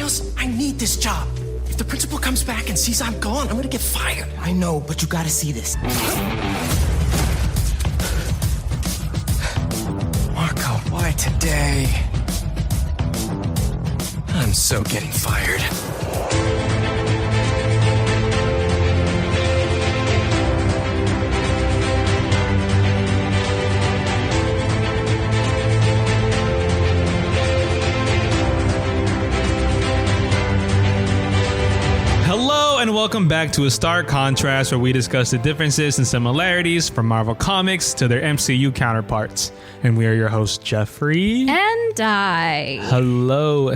Miles, I need this job. If the principal comes back and sees I'm gone, I'm gonna get fired. I know, but you gotta see this. Marco, why today? I'm so getting fired. Hello and welcome back to A Stark Contrast, where we discuss the differences and similarities from Marvel Comics to their MCU counterparts. And we are your hosts, Geoffrey and Dai. Hello.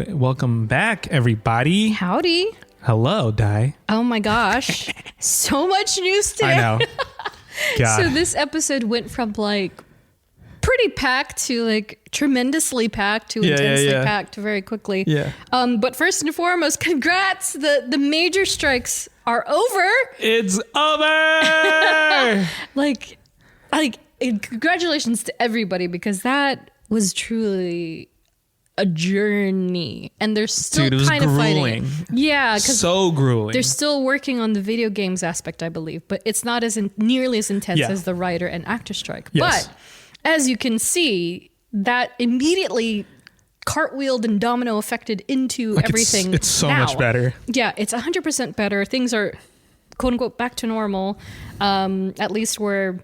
Welcome back, everybody. Howdy. Hello, Dai. Oh my gosh. So much news today. I know. God. So this episode went from like pretty packed to like tremendously packed to intensely packed very quickly. Yeah. But first and foremost, congrats. The major strikes are over. It's over. like congratulations to everybody, because that was truly a journey, and they're still kind of fighting. Yeah, so grueling. They're still working on the video games aspect, I believe, but it's not as nearly as intense as the writer and actor strike. Yes. But as you can see, that immediately cartwheeled and domino affected into everything. It's so now. much better. Yeah, it's 100% better. Things are quote unquote back to normal, at least where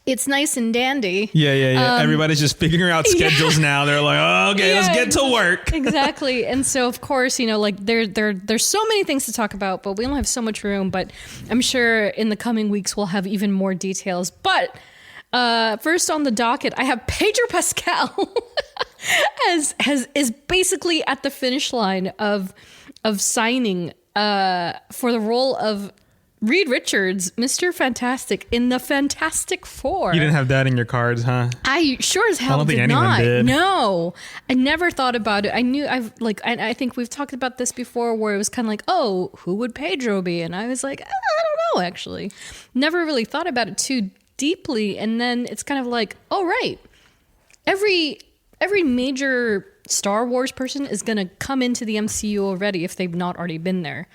it's nice and dandy. Yeah. Everybody's just figuring out schedules now. They're like, oh, okay, let's get to work. Exactly. And so, of course, you know, like there's so many things to talk about, but we only have so much room. But I'm sure in the coming weeks we'll have even more details. But first on the docket, I have Pedro Pascal is basically at the finish line of signing for the role of Reed Richards, Mr. Fantastic in the Fantastic Four. You didn't have that in your cards, huh? I sure as hell did not. No, I never thought about it. I think we've talked about this before, where it was kind of like, oh, who would Pedro be? And I was like, I don't know, actually. Never really thought about it too deeply. And then it's kind of like, oh, right. Every major Star Wars person is going to come into the MCU already if they've not already been there.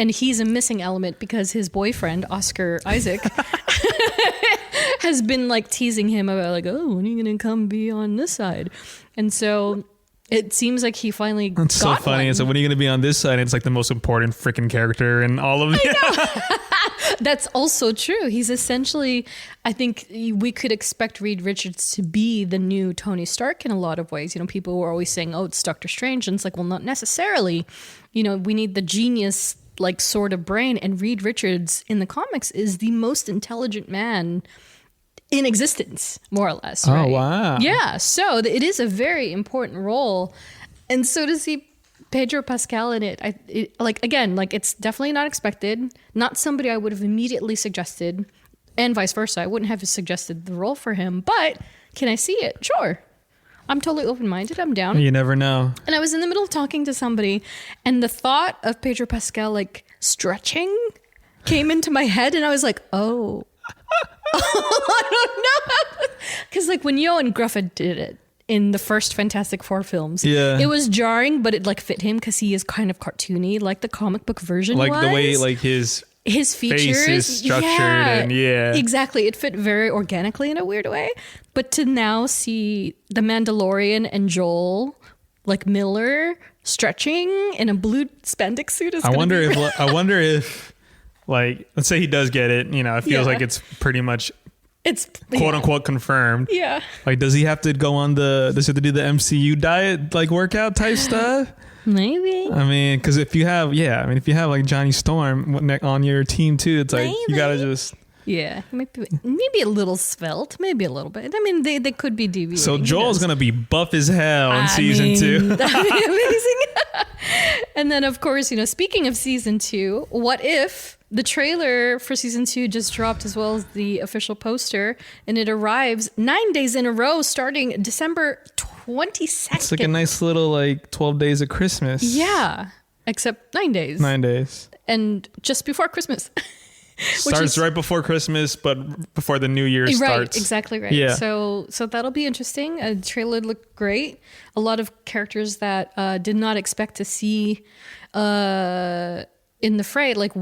And he's a missing element because his boyfriend, Oscar Isaac, has been like teasing him about like, oh, when are you going to come be on this side? And so it seems like he finally got so funny. one. It's like, when are you going to be on this side? It's like the most important freaking character in all of it. That's also true. He's essentially, I think we could expect Reed Richards to be the new Tony Stark in a lot of ways. You know, people were always saying, oh, it's Doctor Strange. And it's like, well, not necessarily. You know, we need the genius like sort of brain, and Reed Richards in the comics is the most intelligent man in existence, more or less. Right? Oh, wow. Yeah. So it is a very important role. And so to see Pedro Pascal in it, it's definitely not expected. Not somebody I would have immediately suggested, and vice versa. I wouldn't have suggested the role for him, but can I see it? Sure. I'm totally open-minded. I'm down. You never know. And I was in the middle of talking to somebody, and the thought of Pedro Pascal like stretching came into my head, and I was like, oh. I don't know. Because like when Johan Grufford did it in the first Fantastic Four films, it was jarring, but it like fit him because he is kind of cartoony, like the comic book version like was. The way like his features face is structured and exactly, it fit very organically in a weird way. But to now see the Mandalorian and Joel like Miller stretching in a blue spandex suit is I wonder if like, let's say he does get it, you know, it feels like it's pretty much quote unquote confirmed. Yeah. Like, does he have to go on does he have to do the MCU diet, like workout type stuff? Maybe. I mean, because if you have like Johnny Storm on your team too, it's like you gotta just. Yeah, maybe a little svelte, maybe a little bit. I mean, they could be deviating. So Joel's gonna be buff as hell in season 2. That'd be amazing. And then, of course, you know, speaking of season 2, what if the trailer for season 2 just dropped, as well as the official poster, and it arrives 9 days in a row, starting December 22nd. It's like a nice little like 12 days of Christmas. Yeah, except 9 days. 9 days. And just before Christmas. Starts right before Christmas, but before the New Year starts. Right, exactly right. Yeah. So that'll be interesting. The trailer looked great. A lot of characters that did not expect to see in the fray. Like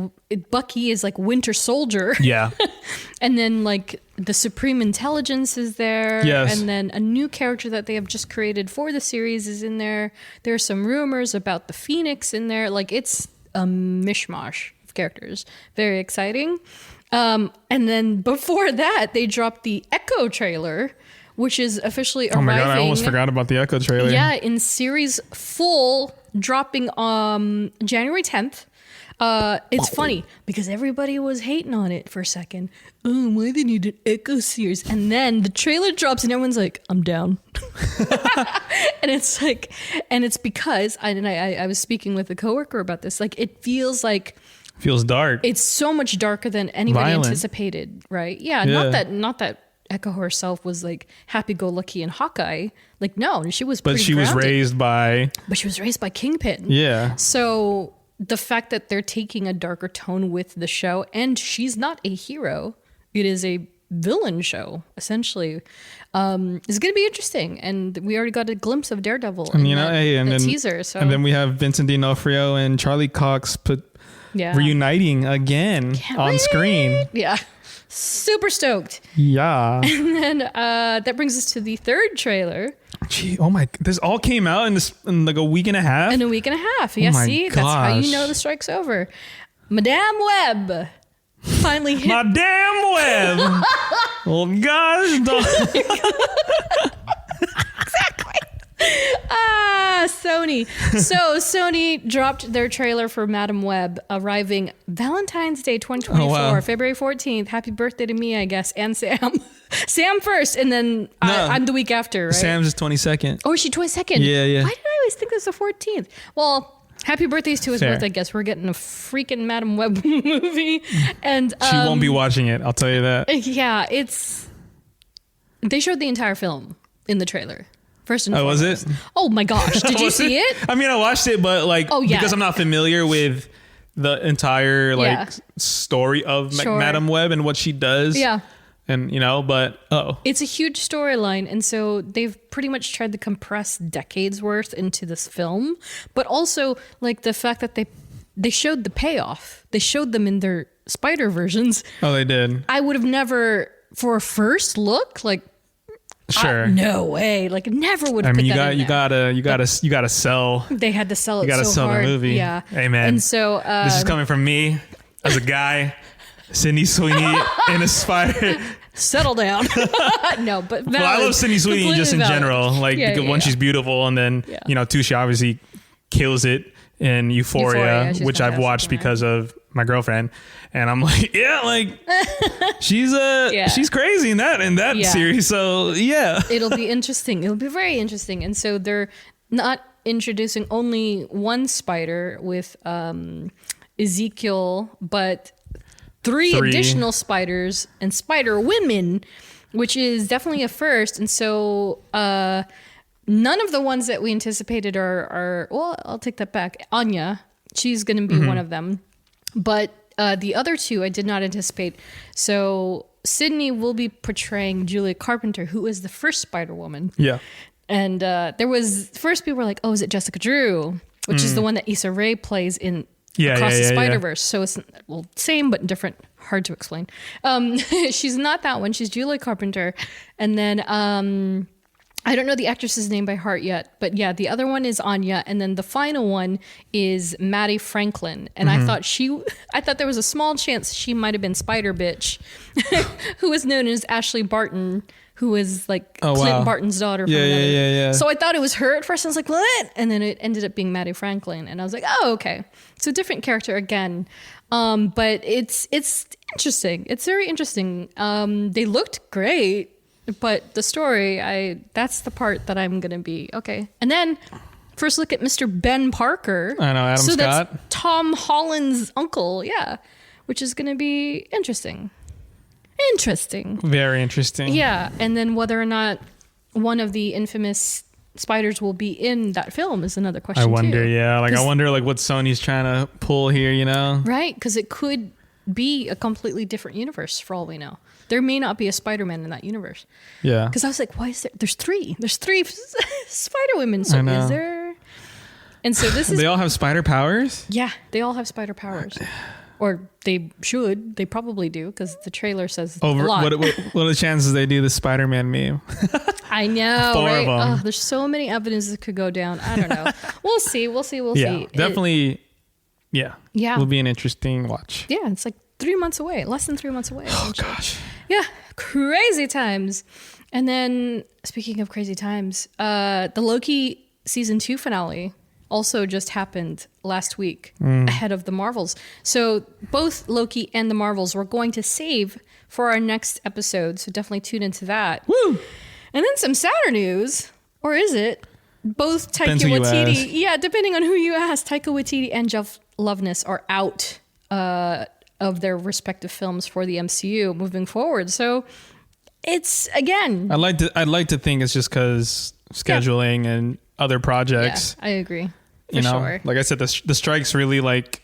Bucky is like Winter Soldier. Yeah. And then like the Supreme Intelligence is there. Yes. And then a new character that they have just created for the series is in there. There's some rumors about the Phoenix in there. Like it's a mishmash of characters. Very exciting. And then before that, they dropped the Echo trailer, which is officially arriving. Oh my God, I almost forgot about the Echo trailer. Yeah, in series full, dropping January 10th. It's funny because everybody was hating on it for a second. Oh, why they need an Echo series? And then the trailer drops and everyone's like, I'm down. And it's like, and it's because I was speaking with a coworker about this. Like, it feels dark. It's so much darker than anybody Violent. anticipated, right? Yeah, Yeah. Not that Echo herself was like happy-go-lucky and Hawkeye. Like, no, she was But pretty she was grounded. raised by... But she was raised by Kingpin. Yeah. So the fact that they're taking a darker tone with the show, and she's not a hero, it is a villain show, essentially, is going to be interesting. And we already got a glimpse of Daredevil in the teaser. So. And then we have Vincent D'Onofrio and Charlie Cox reuniting again on screen. Yeah. Super stoked. Yeah. And then that brings us to the third trailer. Gee, oh my! This all came out in like a week and a half. In a week and a half. Yeah, my see? That's how you gosh. know the strike's over. Madame Web finally hit. My damn web! Oh gosh! Sony. So Sony dropped their trailer for Madame Web, arriving Valentine's Day 2024, Oh, wow. February 14th. Happy birthday to me, I guess, and Sam. Sam first, and then I'm the week after, right? Sam's is 22nd. Oh, is she 22nd? Yeah. Why did I always think it was the 14th? Well, happy birthdays to us Fair. both, I guess. We're getting a freaking Madame Web movie. And She won't be watching it. I'll tell you that. yeah, they showed the entire film in the trailer. First and was foremost. it? Oh my gosh. Did you Was see it? I mean, I watched it, but like, because I'm not familiar with the entire story of Sure. Madame Web and what she does. Yeah. And It's a huge storyline, and so they've pretty much tried to compress decades worth into this film, but also like the fact that they showed the payoff. They showed them in their spider versions. Oh, they did. I would have never, for a first look, like, Sure. no way, like never would have. I mean, put that in you there. gotta sell. They had to sell it. You gotta so sell hard. the movie. Yeah. Amen. And so This is coming from me as a guy, Sydney Sweeney in a spider. settle down. No, but valid. Well, I love Sydney Sweeney Completely just in valid. general. Like, Yeah, because yeah, one, yeah. she's beautiful, and then Tusha obviously kills it in Euphoria, She's which I've fantastic watched in that. because of my girlfriend. And I'm like, she's crazy in that Yeah. series. So yeah, It'll be interesting. It'll be very interesting. And so they're not introducing only one spider with Ezekiel, but three additional spiders and spider women, which is definitely a first. And so none of the ones that we anticipated are well, I'll take that back. Anya, she's going to be one of them. But the other two I did not anticipate. So Sydney will be portraying Julia Carpenter, who is the first Spider-Woman. yeah. And there was, first people were like, oh, is it Jessica Drew? Which is the one that Issa Rae plays in Across the Spider-Verse. So it's, well, same but different. Hard to explain. She's not that one. She's Julia Carpenter. And then I don't know the actress's name by heart yet. But yeah, the other one is Anya. And then the final one is Maddie Franklin. And I thought there was a small chance she might have been Spider Bitch, who is known as Ashley Barton, who is like Clint Barton's daughter. From Yeah. So I thought it was her at first. I was like, what? And then it ended up being Maddie Franklin. And I was like, oh, okay. So different character again. But it's interesting. It's very interesting. They looked great, but the story, that's the part that I'm going to be, okay. And then first look at Mr. Ben Parker. I know, Adam Scott. That's Tom Holland's uncle. Yeah. Which is going to be interesting. Very interesting. Yeah, and then whether or not one of the infamous spiders will be in that film is another question. I wonder, too. I wonder like what Sony's trying to pull here, Right, because it could be a completely different universe for all we know. There may not be a Spider-Man in that universe. Yeah. Because I was like, why is there? There's three Spider-Women. So is there? And so this is. They all have spider powers? Yeah, they all have spider powers. Or they should. They probably do because the trailer says a lot. What are the chances they do the Spider-Man meme? I know, 4 right? of them. Oh, there's so many evidence that could go down. I don't know. We'll see. We'll see. Definitely. Yeah. Yeah. Will be an interesting watch. Yeah, it's like 3 months away. Less than 3 months away. Oh, gosh. Yeah, crazy times. And then, speaking of crazy times, the Loki season 2 finale also just happened last week ahead of the Marvels. So both Loki and the Marvels we're going to save for our next episode. So definitely tune into that. Woo! And then some sadder news, or is it? Both Taika Depends who you Waititi, ask. yeah, depending on who you ask, Taika Waititi and Jeff Loveness are out of their respective films for the MCU moving forward. So it's, again, I'd like to think it's just because scheduling and other projects. Yeah, I agree. You know, sure. like I said, the strikes really like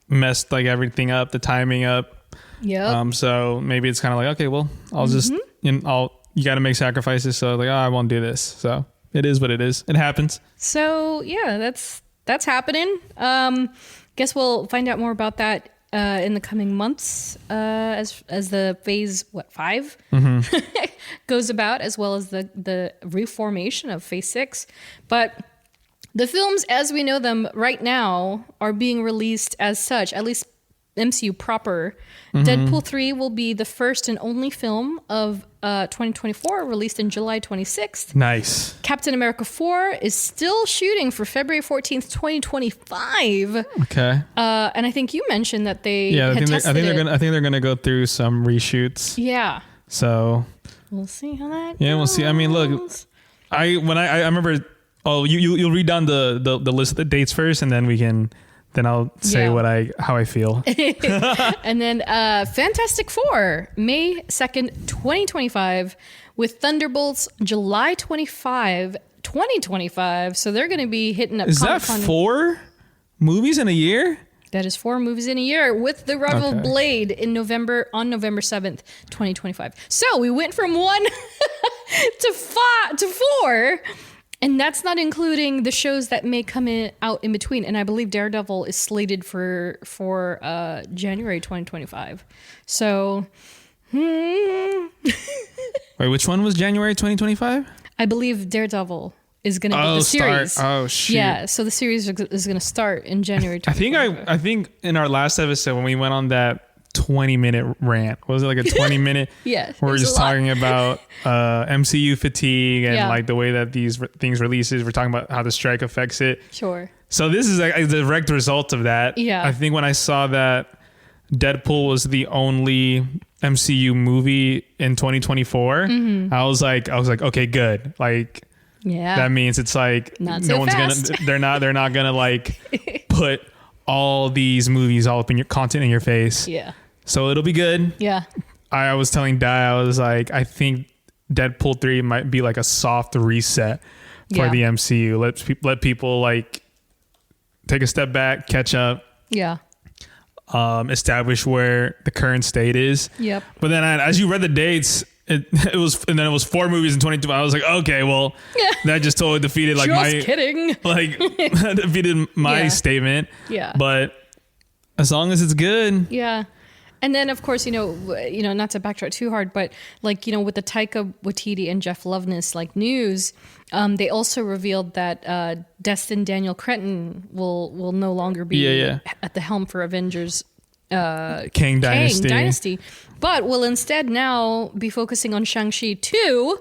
messed like everything up, the timing up. Yeah. So maybe it's kind of like, okay, well, I'll just, you got to make sacrifices. So like, I won't do this. So it is what it is. It happens. So yeah, that's happening. Guess we'll find out more about that in the coming months as the phase 5 goes about, as well as the reformation of phase 6. But the films as we know them right now are being released as such, at least MCU proper. Deadpool 3 will be the first and only film of 2024, released in July 26th. Nice. Captain America 4 is still shooting for February 14th, 2025. Okay. And I think you mentioned that they I had think they're gonna go through some reshoots. Yeah. So We'll see how that yeah, goes. we'll see. I mean, look, I remember. Oh, you'll read down the list of the dates first, and then I'll say how I feel. And then Fantastic Four, May 2nd, 2025, with Thunderbolts July 25, 2025. So they're going to be hitting up Is that Comic-Con. 4 movies in a year? That is 4 movies in a year, with The Rebel Blade on November 7th, 2025. So we went from 1 to 4. And that's not including the shows that may come out in between. And I believe Daredevil is slated for January 2025. So, Wait, which one was January 2025? I believe Daredevil is going to be the series. Oh, shoot. Yeah, so the series is going to start in January 2025. I think in our last episode when we went on that 20-minute rant, was it like a 20-minute? Yeah, where we're just talking about MCU fatigue and like the way that these things releases. We're talking about how the strike affects it. Sure. So this is a direct result of that. Yeah. I think when I saw that Deadpool was the only MCU movie in 2024, I was like, okay, good. Like, yeah, that means it's like not so fast. they're not gonna like put all these movies all up in your content in your face. Yeah. So it'll be good. Yeah. I was telling Dai, I was like, I think Deadpool 3 might be like a soft reset for the MCU. Let people like take a step back, catch up. Yeah. Establish where the current state is. Yep. But then as you read the dates, it was 4 movies in 22. I was like, okay, well, that just totally defeated like defeated my statement. Yeah. But as long as it's good. Yeah. And then, of course, not to backtrack too hard, but like, with the Taika Waititi and Jeff Loveness like news, they also revealed that Destin Daniel Cretton will no longer be at the helm for Avengers Kang Dynasty, but will instead now be focusing on Shang-Chi 2,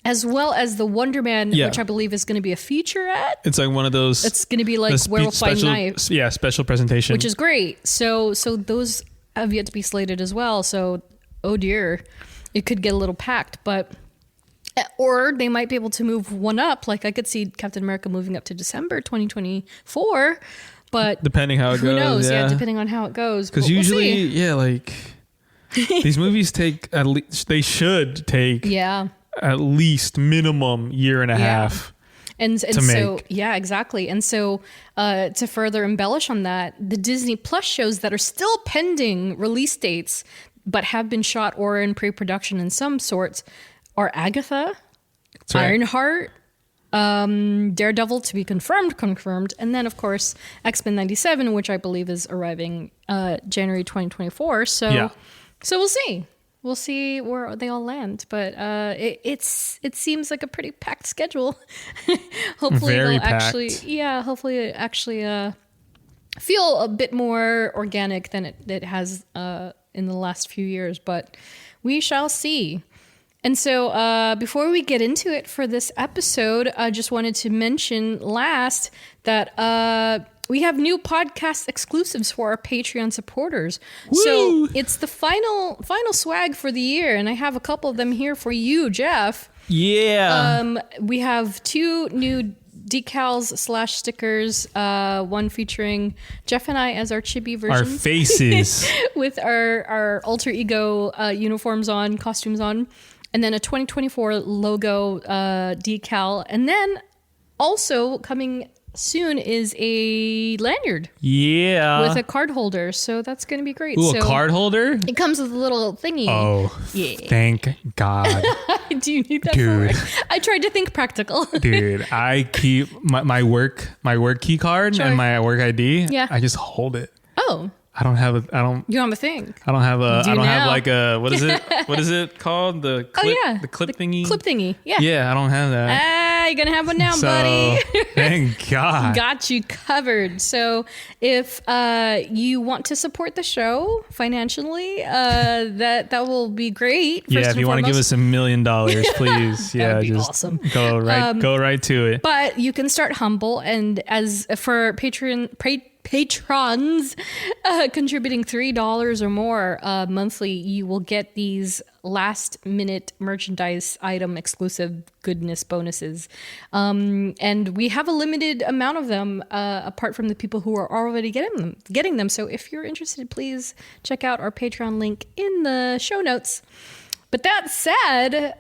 as well as the Wonder Man, which I believe is going to be a featurette. It's like one of those. It's going to be like Werewolf by Night. Yeah, special presentation, which is great. So those have yet to be slated as well. So, oh dear, it could get a little packed. Or they might be able to move one up. Like I could see Captain America moving up to December 2024. But depending how it goes, who knows? Yeah, depending on how it goes. Because usually, like these movies take at least. They should take. Yeah. At least minimum year and a half. And to so, make. yeah, exactly. And so to further embellish on that, the Disney Plus shows that are still pending release dates, but have been shot or in pre-production in some sorts, are Agatha, That's right. Ironheart, Daredevil to be confirmed. And then, of course, X-Men 97, which I believe is arriving January 2024. So we'll see. We'll see where they all land. But it seems like a pretty packed schedule. Hopefully Very they'll packed. hopefully it actually feel a bit more organic than it has in the last few years. But we shall see. And so before we get into it for this episode, I just wanted to mention last that we have new podcast exclusives for our Patreon supporters. Woo! So it's the final swag for the year, and I have a couple of them here for you, Jeff. Yeah. We have 2 new decals/stickers, one featuring Jeff and I as our chibi version. Our faces. With our alter ego costumes on. And then a 2024 logo decal. And then also coming soon is a lanyard. Yeah. With a card holder. So that's going to be great. Ooh, so a card holder? It comes with a little thingy. Oh, yeah. Thank God. Do you need that Dude. for work? I tried to think practical. Dude, I keep my work key card Sure. and my work ID. Yeah. I just hold it. Oh, I don't have you don't have a thing. I don't have now. like a what is it called? The clip the clip thingy. Clip thingy. Yeah. Yeah, I don't have that. You're going to have one now, So, buddy. thank God. Got you covered. So if you want to support the show financially, that will be great. Yeah, if you want to give us $1 million, please. Yeah, would be just awesome. go right to it. But you can start humble, and as for patrons contributing $3 or more monthly, you will get these last minute merchandise item exclusive goodness bonuses, and we have a limited amount of them apart from the people who are already getting them. So if you're interested, please check out our Patreon link in the show notes. But that said,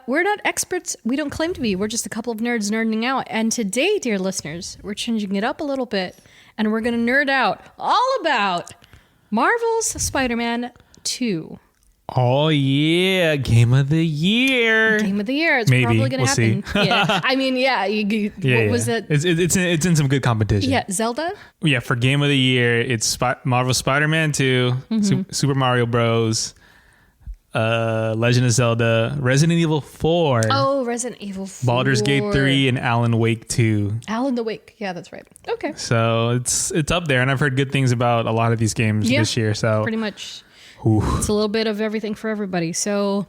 we're not experts. We don't claim to be. We're just a couple of nerds nerding out. And today, dear listeners, we're changing it up a little bit. And we're going to nerd out all about Marvel's Spider-Man 2. Oh, yeah. Game of the year. Game of the year. It's Maybe. probably going to We'll happen. see. Yeah. I mean, yeah. What was it? It's in some good competition. Yeah. Zelda? Yeah, for Game of the Year, it's Marvel Spider-Man 2, Super Mario Bros., Legend of Zelda, Resident Evil 4, Oh, Resident Evil 4. Baldur's Gate 3, and Alan Wake 2. Alan the Wake. Yeah, that's right. Okay. So it's up there, and I've heard good things about a lot of these games this year. So pretty much. It's a little bit of everything for everybody. So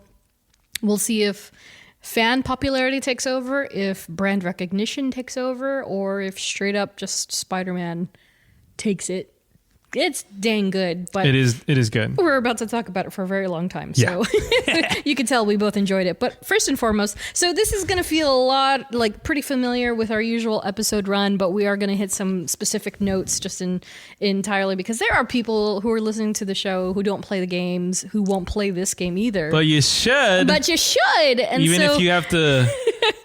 we'll see if fan popularity takes over, if brand recognition takes over, or if straight up just Spider-Man takes it. It's dang good, but it is good. we're about to talk about it for a very long time. So you can tell we both enjoyed it. But first and foremost, so this is going to feel a lot like pretty familiar with our usual episode run, but we are going to hit some specific notes just entirely because there are people who are listening to the show who don't play the games, who won't play this game either. But you should. But you should. And even so, if you have to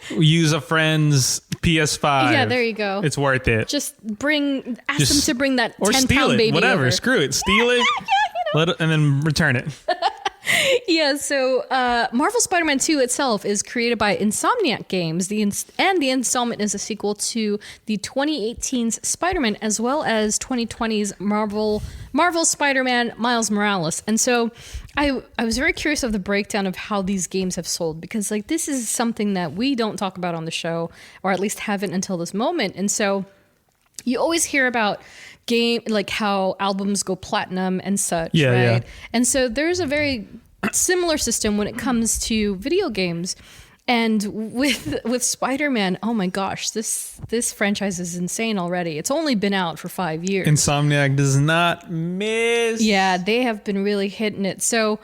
use a friend's PS5. Yeah, there you go. It's worth it. Just ask them to bring that or 10-pound steal it, baby whatever. over. Screw it. Steal it. And then return it. Yeah, so Marvel Spider-Man 2 itself is created by Insomniac Games, and the installment is a sequel to the 2018's Spider-Man as well as 2020's Marvel Spider-Man Miles Morales. And so I was very curious of the breakdown of how these games have sold, because like this is something that we don't talk about on the show, or at least haven't until this moment. And so you always hear about like how albums go platinum and such, right? Yeah. And so there's a very similar system when it comes to video games. And with Spider-Man, oh my gosh, this franchise is insane already. It's only been out for 5 years. Insomniac does not miss. Yeah, they have been really hitting it. So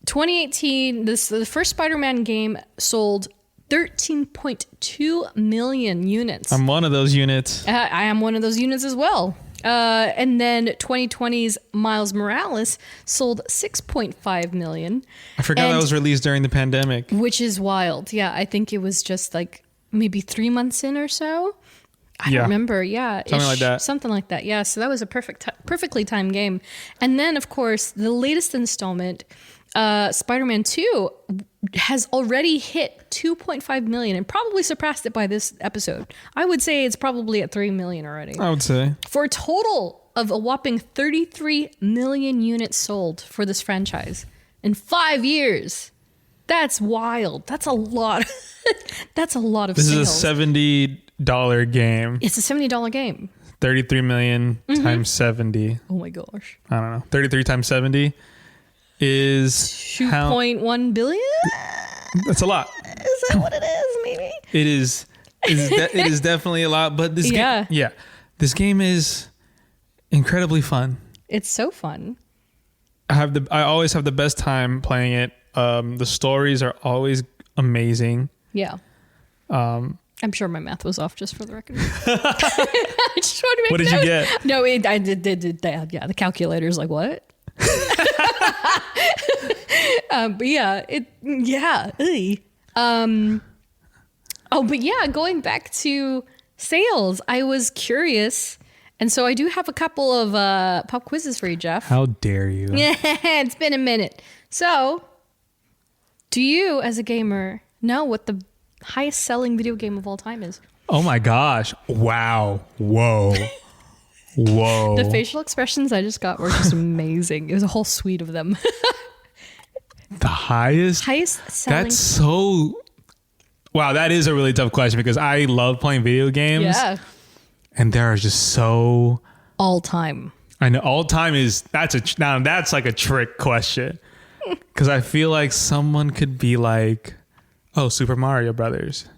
2018, the first Spider-Man game sold 13.2 million units. I'm one of those units. I am one of those units as well. And then 2020's Miles Morales sold 6.5 million. I forgot that was released during the pandemic. Which is wild. Yeah, I think it was just like maybe 3 months in or so. I don't remember. Yeah. Something like that. Something like that. Yeah. So that was a perfectly timed game. And then, of course, the latest installment, Spider-Man 2, has already hit 2.5 million and probably surpassed it by this episode. I would say it's probably at 3 million already. I would say. For a total of a whopping 33 million units sold for this franchise in 5 years. That's wild. That's a lot. That's a lot of sales. This is a $70 game. It's a $70 game. 33 million times 70. Oh my gosh. I don't know. 33 times 70 is 2.1 billion? That's a lot. Is that what it is? Maybe. It is. It is definitely a lot, but this game, this game is incredibly fun. It's so fun. I always have the best time playing it. The stories are always amazing. Yeah. I'm sure my math was off, just for the record. I just want to make What did you get? No, I did that. Yeah, the calculator's like, what? But yeah, but yeah, going back to sales, I was curious. And so I do have a couple of pop quizzes for you, Jeff. How dare you? Yeah, it's been a minute. So, do you, as a gamer, know what the highest selling video game of all time is? Oh my gosh. Wow. Whoa. Whoa. The facial expressions I just got were just amazing. It was a whole suite of them. The highest selling. That's so... Wow, that is a really tough question because I love playing video games. Yeah. And there are just so... All time. I know. All time is... Now that's like a trick question. Because I feel like someone could be like, oh, Super Mario Brothers.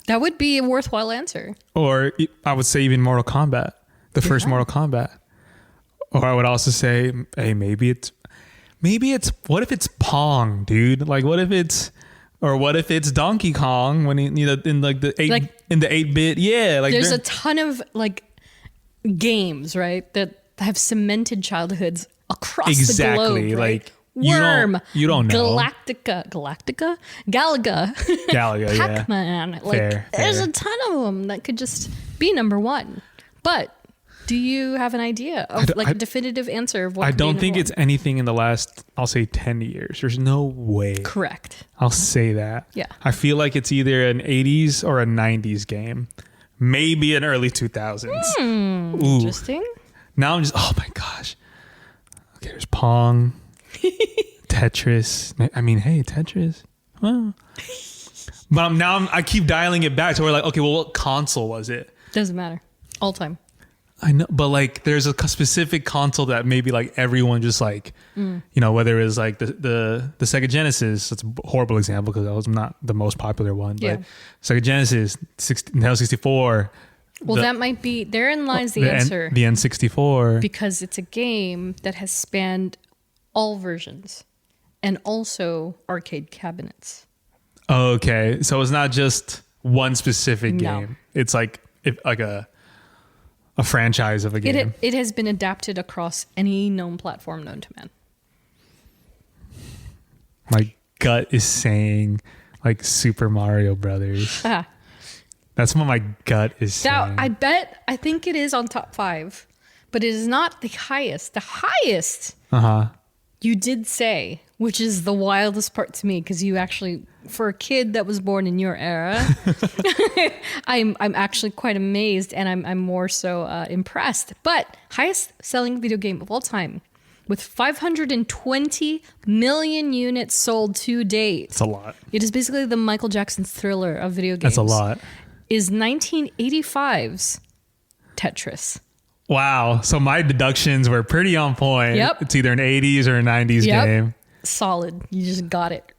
That would be a worthwhile answer. Or I would say even Mortal Kombat. The first Mortal Kombat. Or I would also say, hey, maybe it's... What if it's Pong, dude? Like, what if it's... Or what if it's Donkey Kong when in like the 8-bit? Yeah, like there's a ton of like games, right, that have cemented childhoods across the globe. Right? Like Worm, you don't know. Galaga, Pac-Man. Yeah. Like there's a ton of them that could just be number one. But do you have an idea of a definitive answer of what? I don't think it's anything in the last, I'll say 10 years. There's no way. Correct. I'll say that. Yeah. I feel like it's either an 80s or a 90s game. Maybe an early 2000s. Interesting. Now I'm just, oh my gosh. Okay, there's Pong, Tetris. I mean, hey, Tetris. Well. But I keep dialing it back. So we're like, okay, well, what console was it? Doesn't matter. All time. I know, but like there's a specific console that maybe like everyone just like, you know, whether it was like the Sega Genesis, that's a horrible example because that was not the most popular one, but Sega Genesis, Nintendo 64. Well, that might be, therein lies the answer. The N64. Because it's a game that has spanned all versions and also arcade cabinets. Okay, so it's not just one specific game. It's like a franchise of a game. It has been adapted across any known platform known to man. My gut is saying like Super Mario Brothers. That's what my gut is saying. I think it is on top 5, but it is not the highest. The highest you did say, which is the wildest part to me, because you actually, for a kid that was born in your era, I'm actually quite amazed, and I'm more so impressed. But highest selling video game of all time, with 520 million units sold to date. That's a lot. It is basically the Michael Jackson Thriller of video games. That's a lot. Is 1985's Tetris. Wow. So my deductions were pretty on point. Yep. It's either an 80s or a 90s game. Solid. You just got it.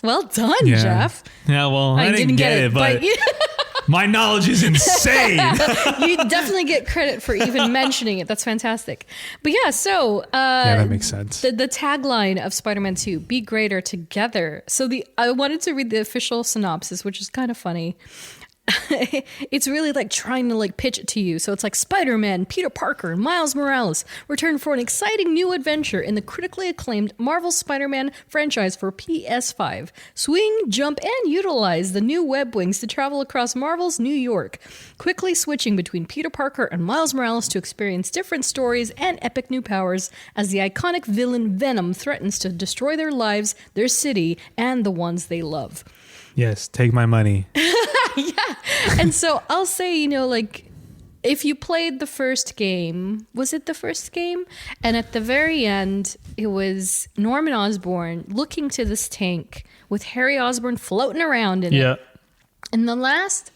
Well done, Jeff. Yeah, well, I didn't get it, but my knowledge is insane. You definitely get credit for even mentioning it. That's fantastic. But yeah, so... yeah, that makes sense. The tagline of Spider-Man 2, be greater together. So I wanted to read the official synopsis, which is kind of funny. it's really like trying to like pitch it to you. So it's like Spider-Man, Peter Parker, and Miles Morales return for an exciting new adventure in the critically acclaimed Marvel Spider-Man franchise for PS5. Swing, jump, and utilize the new web wings to travel across Marvel's New York, quickly switching between Peter Parker and Miles Morales to experience different stories and epic new powers as the iconic villain Venom threatens to destroy their lives, their city, and the ones they love. Yes, take my money. Yeah. And so I'll say, you know, like, if you played the first game, was it the first game? And at the very end, it was Norman Osborn looking to this tank with Harry Osborn floating around in it. And the last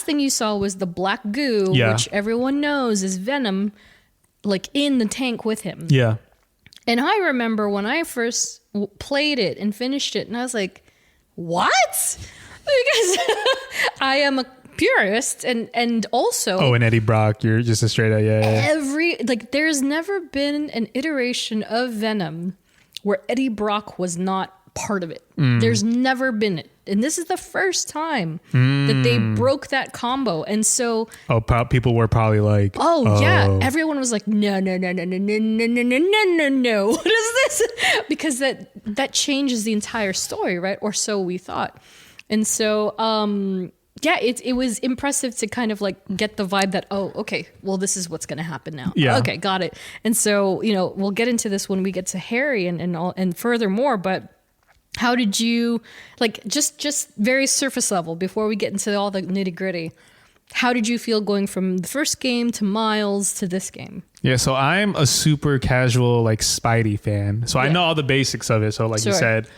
thing you saw was the black goo, which everyone knows is Venom, like in the tank with him. Yeah. And I remember when I first played it and finished it, and I was like, what? Because I am a purist and also... Oh, and Eddie Brock, you're just a straight up, there's never been an iteration of Venom where Eddie Brock was not part of it. There's never been it. And this is the first time that they broke that combo. And so... people were probably like... yeah. Everyone was like, no. What is this? Because that changes the entire story, right? Or so we thought. And so, it was impressive to kind of like get the vibe that, okay, well, this is what's going to happen now. Yeah. Okay, got it. And so, you know, we'll get into this when we get to Harry and furthermore, but how did you, like, just very surface level before we get into all the nitty gritty, how did you feel going from the first game to Miles to this game? Yeah, so I'm a super casual, like, Spidey fan. So I know all the basics of it. So like you said,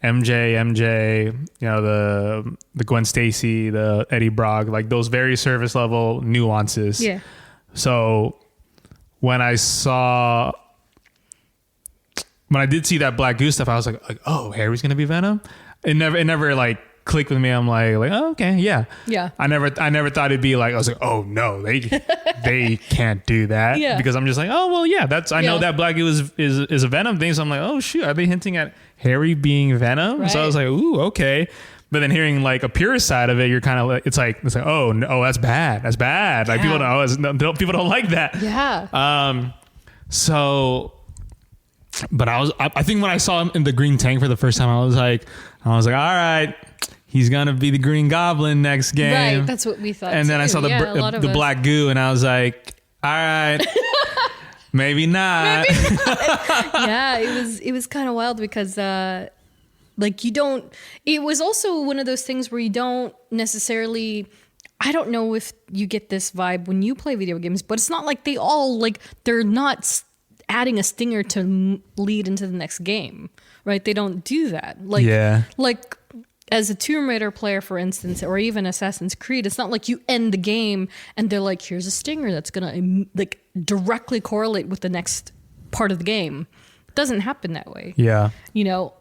MJ, you know, the Gwen Stacy, the Eddie Brock, like those very surface level nuances. Yeah. So when I did see that Black Goose stuff, I was like, oh, Harry's gonna be Venom. It never like clicked with me. I'm like, oh, okay, yeah. I never thought it'd be like, I was like, oh no, they can't do that. Yeah. Because I'm just like, oh well, yeah, I know that Black Goose is a Venom thing. So I'm like, oh shoot, are they hinting at Harry being Venom? Right. So I was like, ooh, okay. But then hearing like a pure side of it, you're kind of like, it's like, oh no, that's bad. That's bad. Like people don't like that. Yeah. But I think when I saw him in the green tank for the first time, I was like, all right, he's gonna be the Green Goblin next game. Right, that's what we thought. And then I saw the black goo, and I was like, all right, maybe not. Yeah, it was kind of wild because like it was also one of those things where you don't necessarily. I don't know if you get this vibe when you play video games, but it's not like they all like they're not adding a stinger to lead into the next game, right? They don't do that. Like as a Tomb Raider player, for instance, or even Assassin's Creed, it's not like you end the game and they're like, here's a stinger that's gonna like directly correlate with the next part of the game. It doesn't happen that way. Yeah. You know,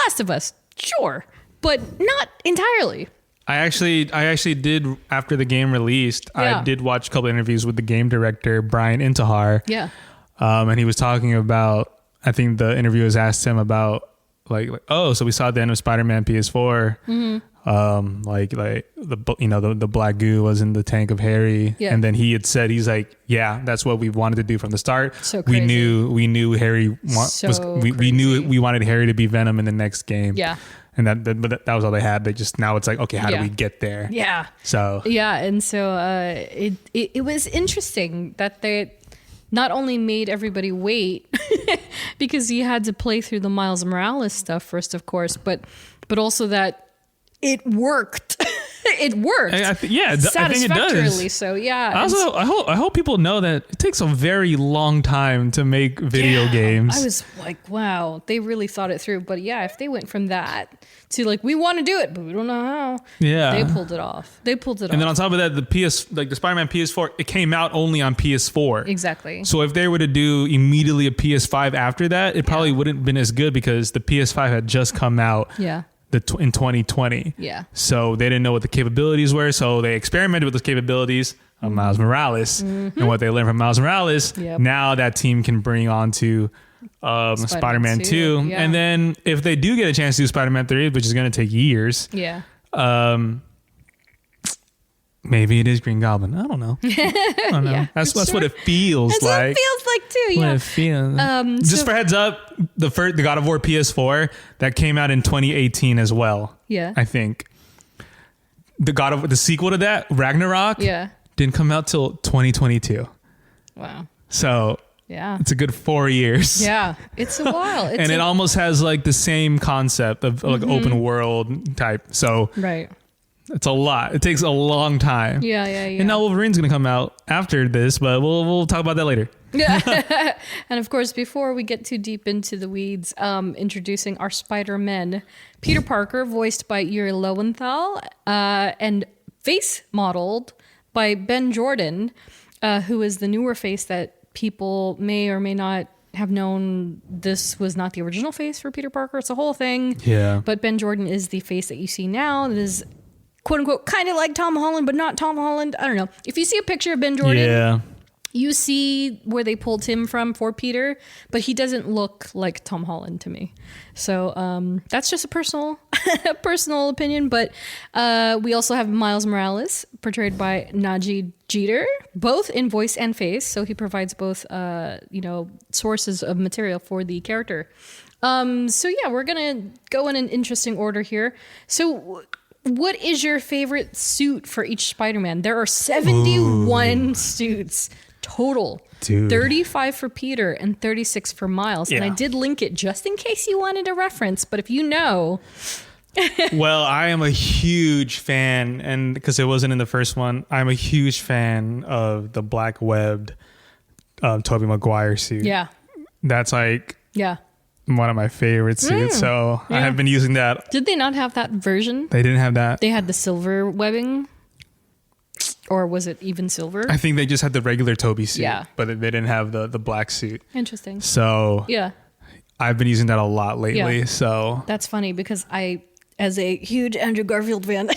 Last of Us, sure, but not entirely. I actually did, after the game released, I did watch a couple of interviews with the game director, Brian Intihar. Yeah. And he was talking about, I think the interviewers asked him about like, oh, so we saw at the end of Spider-Man PS4, like the black goo was in the tank of Harry, and then he had said, he's like, yeah, that's what we wanted to do from the start. So crazy. We knew Harry we knew we wanted Harry to be Venom in the next game. Yeah. And that was all they had. They just, now it's like, okay, how do we get there? Yeah. So and so it was interesting that they not only made everybody wait because you had to play through the Miles Morales stuff first, of course, but also that it worked. It worked. I think it does. So yeah. Also, I hope people know that it takes a very long time to make video games. I was like, wow, they really thought it through. But yeah, if they went from that to like, we want to do it, but we don't know how. Yeah, they pulled it off. And then on top of that, the Spider-Man PS4, it came out only on PS4. Exactly. So if they were to do immediately a PS5 after that, it probably wouldn't have been as good because the PS5 had just come out. Yeah. In 2020. Yeah. So they didn't know what the capabilities were. So they experimented with those capabilities of Miles Morales. And what they learned from Miles Morales, now that team can bring on to Spider-Man 2. Yeah. And then if they do get a chance to do Spider-Man 3, which is going to take years, Maybe it is Green Goblin. I don't know. I don't know. Yeah, that's sure. what it feels That's like. what it feels like too. What Yeah. it feels. Just so- for heads up, the God of War PS4 that came out in 2018 as well. Yeah. I think the sequel to that, Ragnarok, Yeah. didn't come out till 2022. Wow. So Yeah. it's a good 4 years. Yeah. It's a while. It's And it almost has like the same concept of like open world type. So right. it's a lot. It takes a long time. Yeah. And now Wolverine's gonna come out after this, but we'll talk about that later. Yeah. And of course, before we get too deep into the weeds, introducing our Spider-Men. Peter Parker, voiced by Yuri Lowenthal, and face modeled by Ben Jordan, who is the newer face that people may or may not have known. This was not the original face for Peter Parker. It's a whole thing. Yeah. But Ben Jordan is the face that you see now that is, quote unquote, kind of like Tom Holland, but not Tom Holland. I don't know. If you see a picture of Ben Jordan, Yeah. you see where they pulled him from for Peter, but he doesn't look like Tom Holland to me. So that's just a personal opinion. But we also have Miles Morales, portrayed by Najee Jeter, both in voice and face. So he provides both, sources of material for the character. We're gonna go in an interesting order here. So, what is your favorite suit for each Spider-Man? There are 71 suits total. Dude. 35 for Peter and 36 for Miles. And I Yeah. did link it just in case you wanted a reference. But if you know, Well, I am a huge fan, and because it wasn't in the first one, I'm a huge fan of the black webbed Tobey Maguire suit. yeah, That's like yeah. one of my favorite suits. So I have been using that. Did they not have that version? They didn't have that. They had the silver webbing, or was it even silver? I think they just had the regular Toby suit, Yeah. but they didn't have the black suit. Interesting. So Yeah, I've been using that a lot lately. Yeah. So that's funny because I, as a huge Andrew Garfield fan,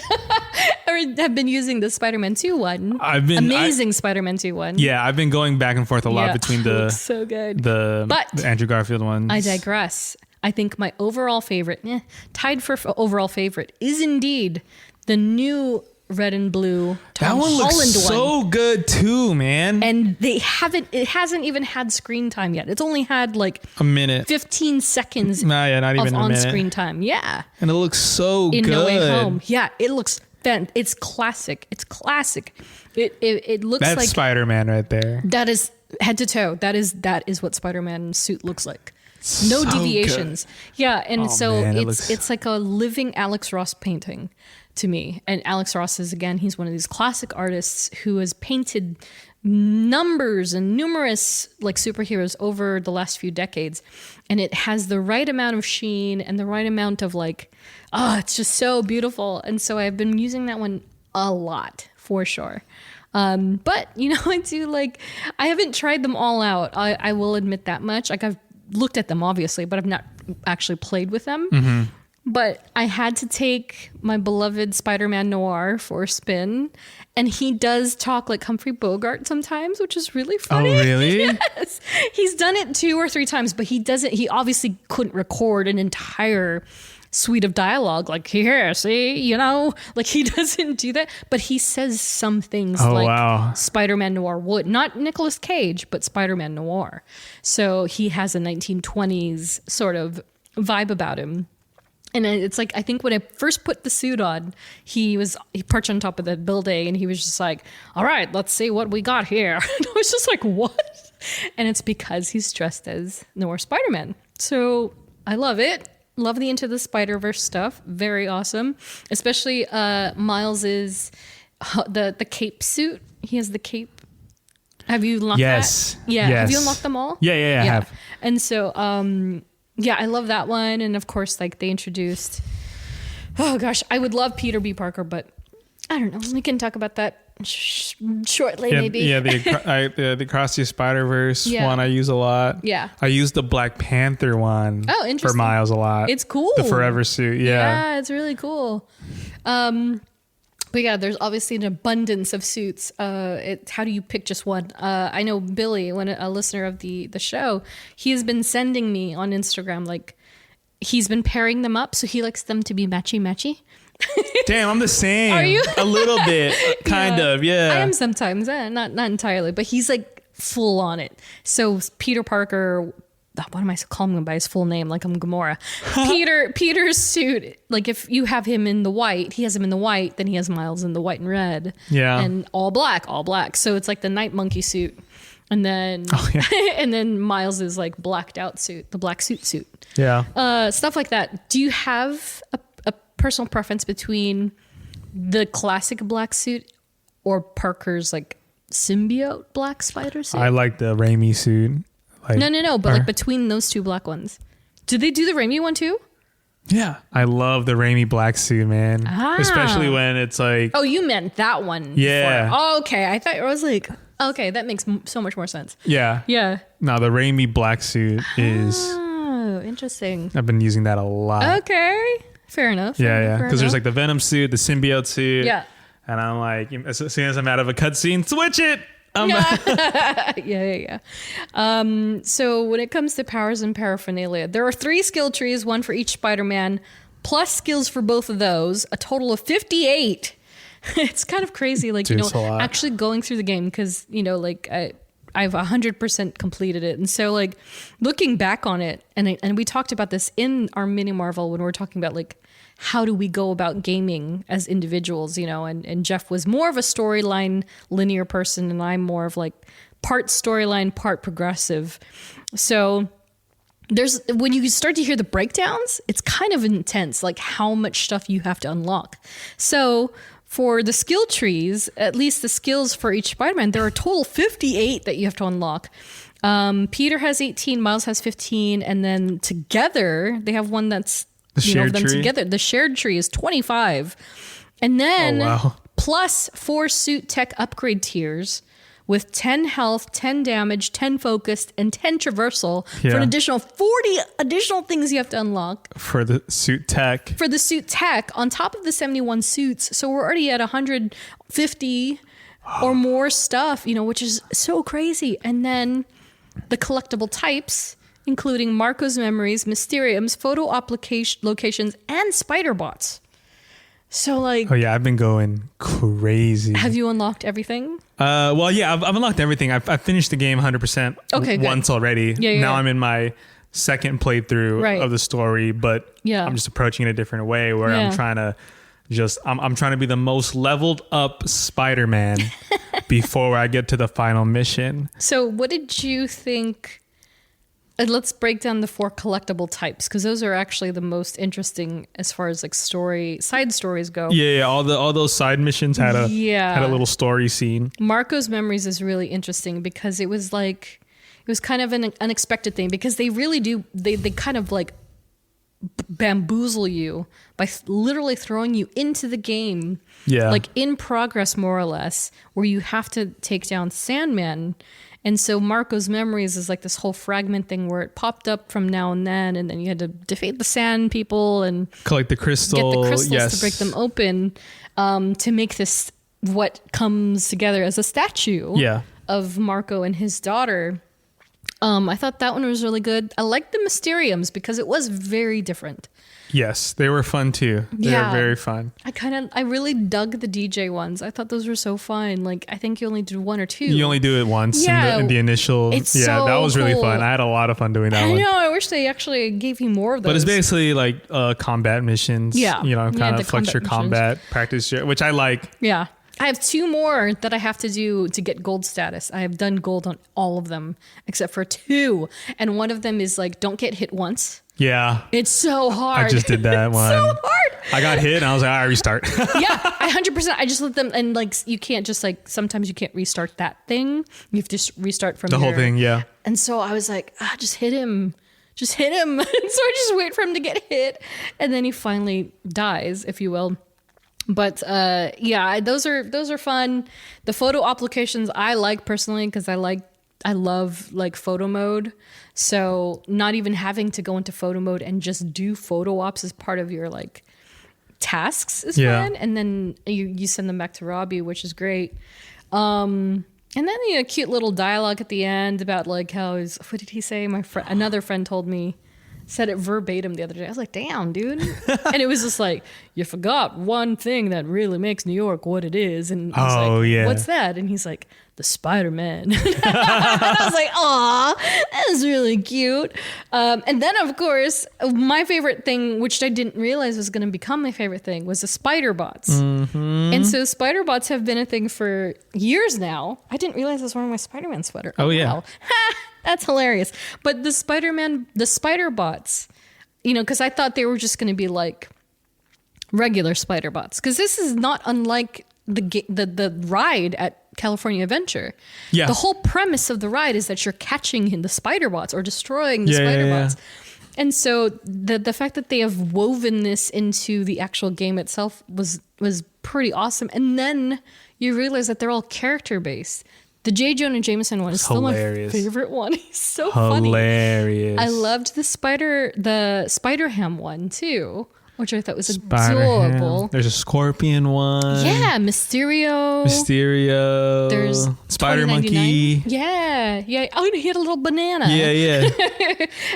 I have been using the Spider-Man 2 one. Amazing Spider-Man 2 one. yeah, I've been going back and forth a lot Yeah. between the Looks so good. the Andrew Garfield ones. I digress. I think my overall favorite, tied for overall favorite, is indeed the new red and blue Tom That one Holland looks so one. good too, man. And it hasn't even had screen time yet. It's only had like A minute. 15 seconds Nah, yeah, not of even a minute. on-screen time. Yeah. And it looks so In good. No Way Home. Yeah, it looks it's classic. It's classic. It looks That's like Spider-Man right there. that is head to toe. That is what Spider-Man's suit looks like. No So deviations. Yeah, and Oh, so man, it it's looks- like a living Alex Ross painting to me. And Alex Ross is, again, he's one of these classic artists who has painted numbers and numerous like superheroes over the last few decades, and it has the right amount of sheen and the right amount of like, it's just so beautiful. And so I've been using that one a lot for sure. But I haven't tried them all out. I will admit that much. Like, I've looked at them obviously, but I've not actually played with them. Mm-hmm. But I had to take my beloved Spider-Man Noir for a spin, and he does talk like Humphrey Bogart sometimes, which is really funny. Oh, really? Yes. He's done it 2 or 3 times, but he obviously couldn't record an entire suite of dialogue like, here, see, like he doesn't do that, but he says some things like wow. Spider-Man Noir would. Not Nicolas Cage, but Spider-Man Noir. So he has a 1920s sort of vibe about him. And it's like, I think when I first put the suit on, he perched on top of the building and he was just like, all right, let's see what we got here. And I was just like, what? And it's because he's dressed as Noir Spider-Man. So I love it. Love the Into the Spider-Verse stuff. Very awesome. Especially Miles's, the cape suit. He has the cape. Have you unlocked Yes. that? Yeah. Yes. Have you unlocked them all? Yeah, I have. And so, yeah, I love that one. And of course, like they introduced, oh gosh, I would love Peter B. Parker, but I don't know. We can talk about that shortly, maybe. Yeah, the Across the Spider-Verse Yeah. one I use a lot. Yeah. I use the Black Panther one Oh, for interesting. Miles a lot. It's cool. The Forever suit, yeah. Yeah, it's really cool. But yeah, there's obviously an abundance of suits. How do you pick just one? I know Billy, a listener of the show, he has been sending me on Instagram, like he's been pairing them up. So he likes them to be matchy-matchy. Damn, I'm the same. Are you? A little bit, kind of, yeah. I am sometimes, not entirely, but he's like full on it. So Peter Parker, what am I calling him by his full name? Like I'm Gamora. Peter's suit, like if you have him in the white, he has him in the white, then he has Miles in the white and red. Yeah. And all black. So it's like the night monkey suit. And then, and then Miles is like blacked out suit, the black suit. Yeah. Stuff like that. Do you have a personal preference between the classic black suit or Parker's like symbiote black spider suit? I like the Raimi suit. Like, No. But like between those two black ones, do they do the Raimi one too? Yeah, I love the Raimi black suit, man. Especially when it's like. Oh, you meant that one. Yeah. Oh, okay. I was like, okay, that makes so much more sense. Yeah. Yeah. No, the Raimi black suit is. Oh, interesting. I've been using that a lot. Okay. Fair enough. Yeah. Because there's like the Venom suit, the symbiote suit. Yeah. And I'm like, as soon as I'm out of a cutscene, switch it. Yeah. So when it comes to powers and paraphernalia, there are 3 skill trees, one for each Spider-Man, plus skills for both of those, a total of 58. It's kind of crazy, like, Dude, actually going through the game because, like I've 100% completed it. And so like looking back on it, and we talked about this in our mini Marvel when we were talking about like, how do we go about gaming as individuals, and Jeff was more of a storyline linear person and I'm more of like part storyline, part progressive. So when you start to hear the breakdowns, it's kind of intense, like how much stuff you have to unlock. So for the skill trees, at least the skills for each Spider-Man, there are a total 58 that you have to unlock. Peter has 18, Miles has 15, and then together they have one that's them tree? together. The shared tree is 25. And then plus 4 suit tech upgrade tiers with 10 health, 10 damage, 10 focused, and 10 traversal for an additional 40 additional things you have to unlock. For the suit tech. For the suit tech on top of the 71 suits. So we're already at 150 or more stuff, which is so crazy. And then the collectible types, including Marco's memories, Mysteriums, photo locations, and spider bots. So like, oh yeah, I've been going crazy. Have you unlocked everything? Well, yeah, I've unlocked everything. I've finished the game 100% once already. Now I'm in my second playthrough of the story, but I'm just approaching it a different way where I'm trying to I'm trying to be the most leveled up Spider-Man before I get to the final mission. So what did you think? Let's break down the 4 collectible types because those are actually the most interesting as far as like side stories go. Yeah, all those side missions had a little story scene. Marco's memories is really interesting because it was kind of an unexpected thing because they really do they kind of like bamboozle you by literally throwing you into the game, like in progress more or less, where you have to take down Sandman. And so Marco's memories is like this whole fragment thing where it popped up from now and then you had to defeat the sand people and collect the crystal, get the crystals to break them open, to make this what comes together as a statue of Marco and his daughter. I thought that one was really good. I liked the Mysteriums because it was very different. Yes, they were fun too. They were very fun. I really dug the DJ ones. I thought those were so fun. Like, I think you only did 1 or 2. You only do it once in the initial. It's so that was really fun. I had a lot of fun doing that one. I know. I wish they actually gave you more of those. But it's basically like combat missions. Yeah. Kind of flex your combat practice, which I like. Yeah. I have 2 more that I have to do to get gold status. I have done gold on all of them except for 2. And one of them is like, don't get hit once. Yeah. It's so hard. I just did that one. So hard. I got hit and I was like, all right, restart. Yeah, 100%. I just let them, and like, you can't just like, sometimes you can't restart that thing. You have to just restart from the whole thing. Yeah. And so I was like, just hit him. Just hit him. And so I just wait for him to get hit. And then he finally dies, if you will. But those are fun. The photo applications I like personally because I love like photo mode. So not even having to go into photo mode and just do photo ops as part of your like tasks is fun. And then you send them back to Robbie, which is great. And then cute little dialogue at the end about like how what did he say? Another friend told me said it verbatim the other day. I was like, damn, dude. And it was just like, you forgot one thing that really makes New York what it is. And I was like, yeah. what's that? And he's like, the Spider-Man. And I was like, aw, that is really cute. And then, of course, my favorite thing, which I didn't realize was going to become my favorite thing, was the spider bots. Mm-hmm. And so spider bots have been a thing for years now. I didn't realize I was wearing my Spider-Man sweater. Oh, yeah. Wow. That's hilarious. But the spider bots, you know, because I thought they were just going to be like regular spider bots. Because this is not unlike the ride at California Adventure. Yeah. The whole premise of the ride is that you're catching the spider bots or destroying the spider bots. And so the fact that they have woven this into the actual game itself was pretty awesome. And then you realize that they're all character based. The J. Jonah Jameson one is still my favorite one. He's so funny. Hilarious. I loved the Spider Ham one too, which I thought was adorable. There's a Scorpion one. Yeah, Mysterio. There's Spider Monkey. Yeah. Oh, he had a little banana. Yeah.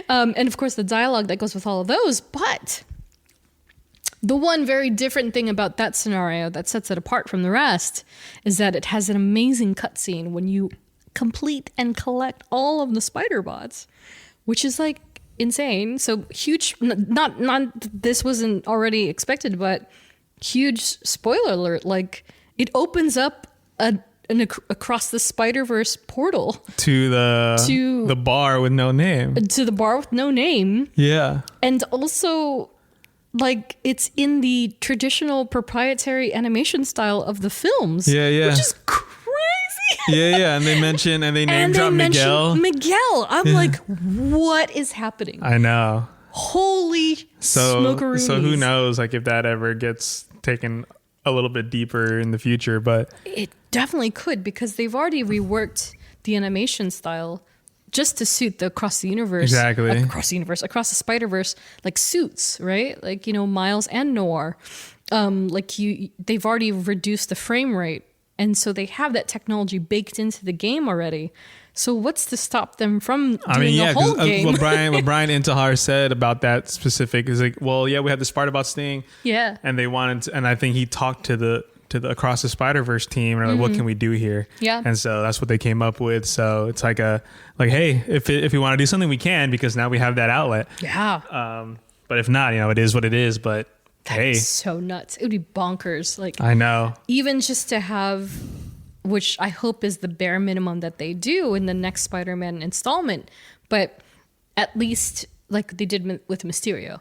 And of course the dialogue that goes with all of those. But the one very different thing about that scenario that sets it apart from the rest is that it has an amazing cutscene when you complete and collect all of the spider bots, which is like insane. So huge, not this wasn't already expected, but huge spoiler alert. Like it opens up an across the Spider-Verse portal to the bar with no name. To the bar with no name. Yeah. And also, like, it's in the traditional proprietary animation style of the films. Yeah. Which is crazy. Yeah. And they name drop Miguel. I'm like, what is happening? I know. Holy smokeroonies. So who knows, like, if that ever gets taken a little bit deeper in the future, but it definitely could, because they've already reworked the animation style just to suit the across the Spider-Verse, like suits, right? Like, you know, Miles and Noir, they've already reduced the frame rate. And so they have that technology baked into the game already. So what's to stop them from doing the whole game? What Brian Intihar said about that specific is like, well, yeah, we had the Spider-Bots thing. Yeah. And they wanted to, and I think he talked to the Across the Spider-Verse team and like, what can we do here? Yeah. And so that's what they came up with. So it's like hey, if we want to do something, we can, because now we have that outlet. Yeah. But if not, you know, it is what it is. But that's so nuts. It would be bonkers. Like, I know. Even just to have, which I hope is the bare minimum that they do in the next Spider-Man installment, but at least like they did with Mysterio.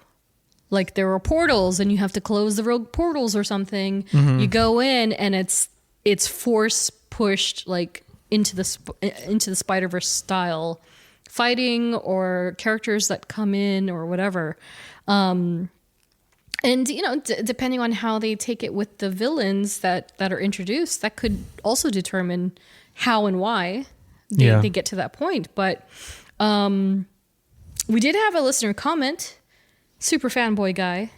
Like, there were portals and you have to close the rogue portals or something. Mm-hmm. You go in and it's force pushed like into the Spider-Verse style fighting, or characters that come in or whatever. And, you know, depending on how they take it with the villains that are introduced, that could also determine how and why they get to that point. But we did have a listener comment. Super fanboy guy.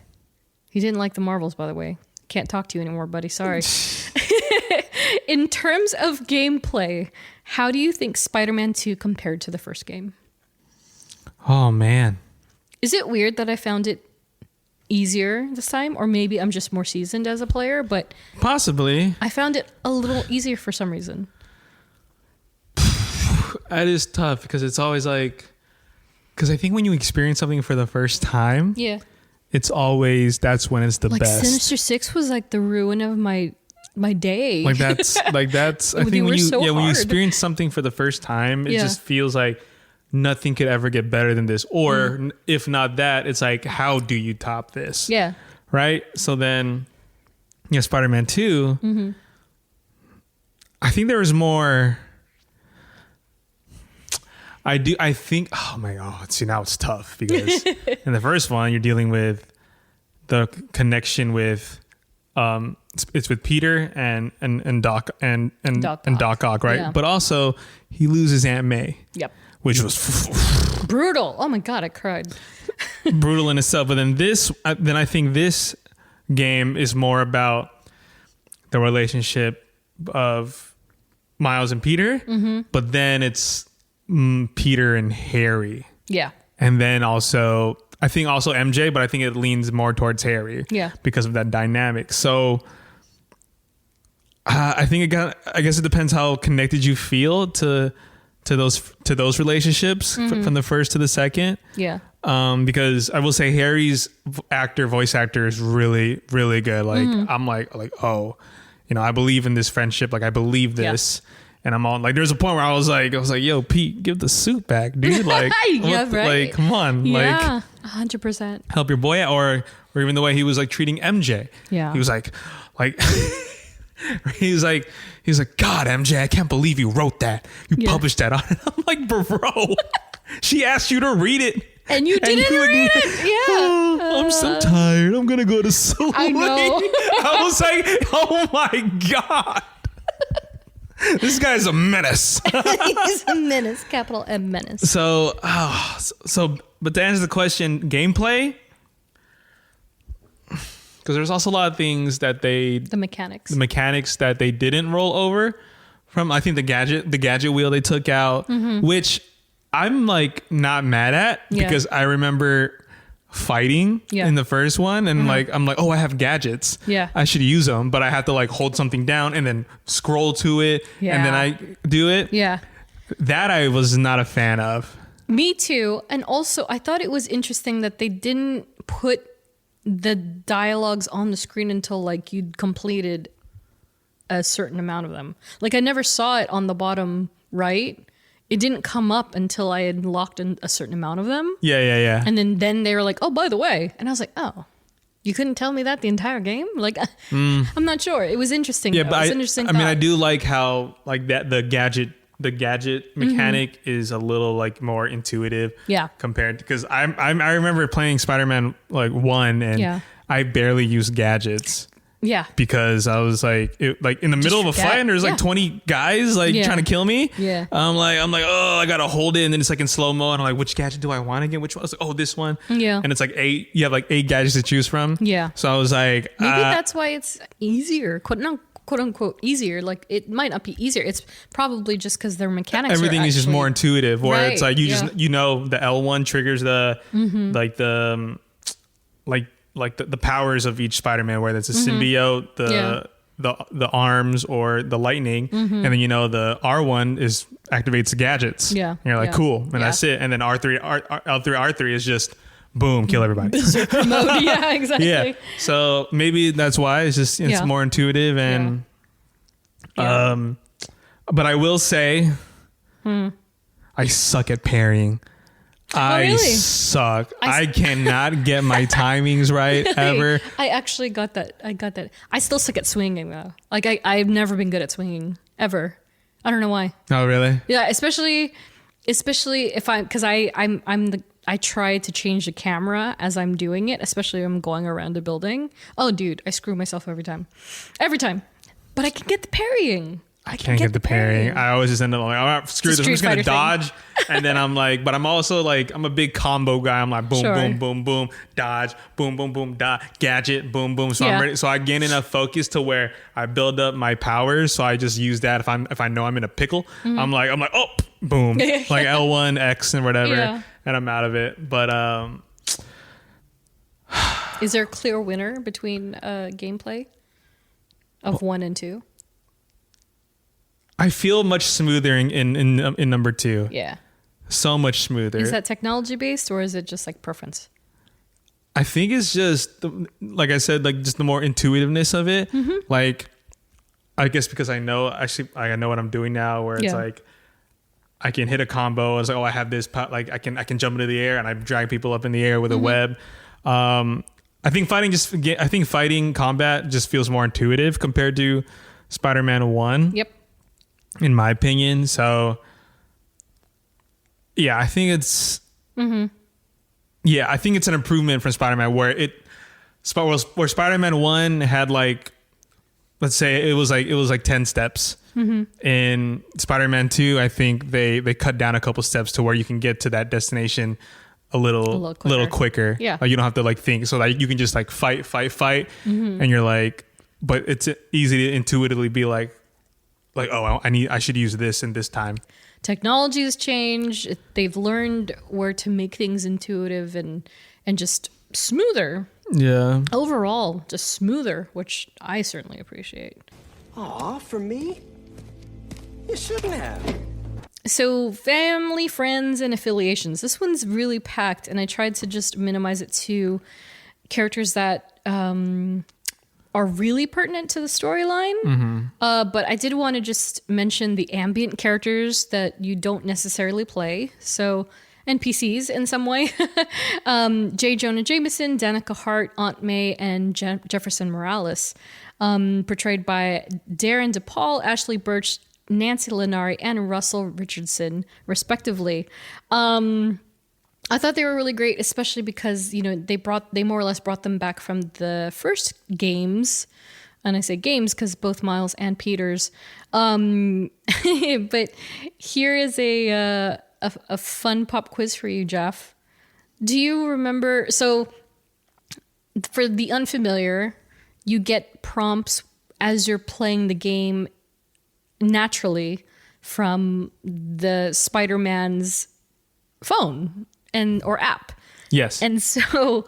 He didn't like the Marvels, by the way. Can't talk to you anymore, buddy. Sorry. In terms of gameplay, how do you think Spider-Man 2 compared to the first game? Oh, man. Is it weird that I found it easier this time? Or maybe I'm just more seasoned as a player, but possibly. I found it a little easier for some reason. That is tough, because it's always like... Because I think when you experience something for the first time, it's always, that's when it's the like best. Sinister 6 was like the ruin of my day. Like that's I think when you experience something for the first time, it just feels like nothing could ever get better than this. Or if not that, it's like, how do you top this? Yeah. Right? So then, Spider-Man 2, I think there was more... I think, oh my God, see, now it's tough, because in the first one, you're dealing with the connection with, it's with Peter and Doc and Doc Ock, right? Yeah. But also, he loses Aunt May. Yep. Which was brutal. Oh my God, I cried. Brutal in itself. But then I think this game is more about the relationship of Miles and Peter, but then it's Peter and Harry. Yeah. and then also I think also MJ, but I think it leans more towards Harry. Yeah. Because of that dynamic. So I think I guess it depends how connected you feel to those relationships from the first to the second. Yeah. Because I will say Harry's voice actor is really, really good. Like I'm like, oh, you know, I believe in this friendship. Like I believe this. Yeah. And I'm all like, there's a point where I was like, yo, Pete, give the suit back, dude. Like, yeah, right. Like, come on. Yeah, 100%. Help your boy out. Or even the way he was like treating MJ. Yeah. He was like, he's like, God, MJ, I can't believe you wrote that. You published that on it. I'm like, bro, she asked you to read it. And you didn't read it. Yeah. I'm so tired. I'm going to go to sleep. I know. I was like, oh my God. This guy's a menace. He's a menace, capital M menace. So, but to answer the question, gameplay, because there's also a lot of things that the mechanics that they didn't roll over from. I think the gadget wheel they took out, which I'm like not mad at because I remember fighting in the first one and like I'm like, oh, I have gadgets, I should use them, but I have to like hold something down and then scroll to it and then I do it. That I was not a fan of. Me too. And also I thought it was interesting that they didn't put the dialogues on the screen until like you'd completed a certain amount of them. Like I never saw it on the bottom right. It didn't come up until I had locked in a certain amount of them. Yeah. And then they were like, oh, by the way. And I was like, oh, you couldn't tell me that the entire game? Like, I'm not sure. It was interesting. Yeah, though. but it was interesting. I mean, I do like how like that the gadget mechanic is a little like more intuitive. Yeah. Compared because I remember playing Spider-Man like 1 and I barely used gadgets. Yeah, because I was like, in the middle of a fight, and there's like 20 guys like trying to kill me. Yeah, I'm like, oh, I gotta hold it, and then it's like in slow mo, and I'm like, which gadget do I want again? Which one? I was like, oh, this one. Yeah, and it's like 8. You have like 8 gadgets to choose from. Yeah, so I was like, maybe that's why it's easier. Quote unquote easier. Like it might not be easier. It's probably just because their mechanics. Everything is just more intuitive. Where it's like you just the L1 triggers the like the powers of each Spider-Man, whether it's a symbiote, the arms, or the lightning, and then the R1 activates the gadgets. Yeah, and you're like cool, and that's it. And then L3 is just boom, kill everybody. Berserker mode. Yeah, exactly. Yeah, so maybe that's why it's more intuitive and but I will say I suck at parrying. I suck. I cannot get my timings right ever. I actually got that. I still suck at swinging though. Like I've never been good at swinging ever. I don't know why. Oh really? Yeah, especially if I try to change the camera as I'm doing it, especially if I'm going around the building. Oh dude, I screw myself every time. But I can get the parrying. I can't get the parrying. I always just end up like, all right, screw this. I'm just going to dodge. And then I'm like, but I'm also like, I'm a big combo guy. I'm like, boom, boom, boom, boom, dodge, boom, boom, boom, dodge, gadget, boom, boom. So I'm ready. So I gain enough focus to where I build up my powers. So I just use that if I know I'm in a pickle. I'm like, oh, boom, like L1, X and whatever. And I'm out of it. But is there a clear winner between gameplay of 1 and 2? I feel much smoother in number 2. Yeah. So much smoother. Is that technology based or is it just like preference? I think it's just, like I said, like just the more intuitiveness of it. Like, I guess because I know what I'm doing now where it's like, I can hit a combo. It's like, oh, I have this, like I can jump into the air and I drag people up in the air with a web. I think fighting combat just feels more intuitive compared to Spider-Man 1. Yep. In my opinion. So yeah, I think it's I think it's an improvement from Spider-Man where Spider-Man 1 had like, let's say it was like 10 steps. In Spider-Man 2, I think they cut down a couple steps to where you can get to that destination a little quicker. Yeah. Like you don't have to like think. So like you can just like fight. And you're like, but it's easy to intuitively be like like, oh, I should use this in this time. Technology has changed. They've learned where to make things intuitive and just smoother. Yeah. Overall, just smoother, which I certainly appreciate. Aw, for me? You shouldn't have. So family, friends, and affiliations. This one's really packed, and I tried to just minimize it to characters that are really pertinent to the storyline. But I did want to just mention the ambient characters that you don't necessarily play. So NPCs in some way. J. Jonah Jameson, Danica Hart, Aunt May, and Jefferson Morales. Portrayed by Darren DePaul, Ashley Birch, Nancy Lenari, and Russell Richardson, respectively. I thought they were really great, especially because, you know, they more or less brought them back from the first games. And I say games because both Miles and Peters. But here is a fun pop quiz for you, Jeff. Do you remember? So for the unfamiliar, you get prompts as you're playing the game naturally from the Spider-Man's phone or app. Yes. And so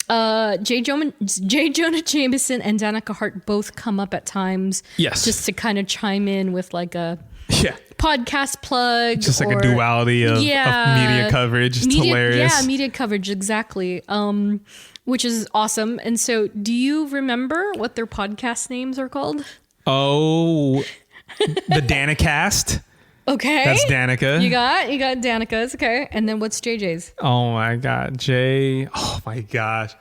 J. Jonah Jameson and Danica Hart both come up at times. Yes. Just to kind of chime in with like a yeah. podcast plug. Just like a duality of media coverage. It's hilarious. Yeah, media coverage, exactly. Which is awesome. And so do you remember what their podcast names are called? Oh, the Danicast. Okay. That's Danica. You got Danica's. Okay. And then what's JJ's? Oh my God. Oh my gosh.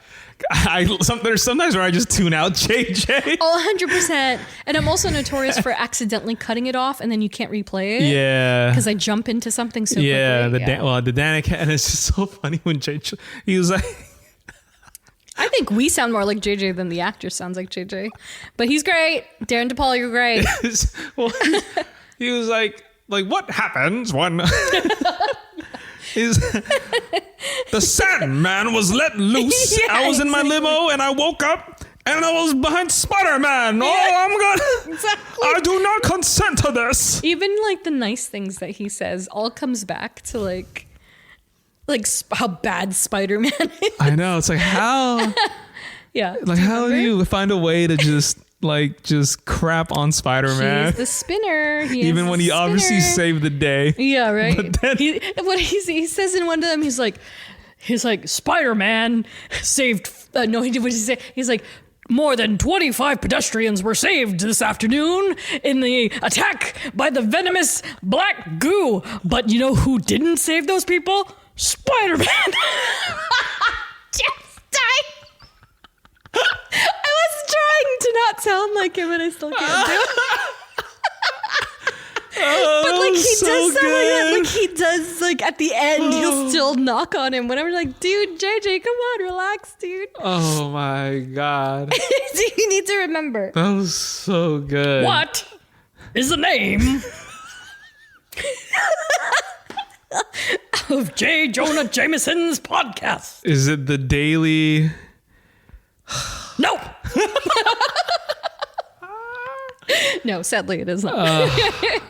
There's sometimes where I just tune out JJ. Oh, 100%. And I'm also notorious for accidentally cutting it off and then you can't replay it. Yeah. Because I jump into something so quickly. The Danica, and it's just so funny when JJ, he was like, I think we sound more like JJ than the actor sounds like JJ. But he's great. Darren DePaul, you're great. well, he was like what happens when the Sandman was let loose? Yeah, I was in my exactly. limo and I woke up and I was behind Spider-Man. I do not consent to this. Even like the nice things that he says all comes back to like how bad Spider-Man is. I know. It's like how Yeah. like how do you find a way to just crap on Spider-Man? He's the spinner. Even when he obviously saved the day. Yeah, right. But then, he says in one of them, he's like Spider-Man saved. No, what did he say? He's like, more than 25 pedestrians were saved this afternoon in the attack by the venomous black goo. But you know who didn't save those people? Spider-Man. Just died. I was trying to not sound like him, and I still can't do it. But like he so does sound like that. good. Like he does. Like at the end, he'll still knock on him. Whenever, like, dude, JJ, come on, relax, dude. Oh my God. You need to remember. That was so good. What is the name of J. Jonah Jameson's podcast? Is it the Daily? No. No, sadly, it is not. I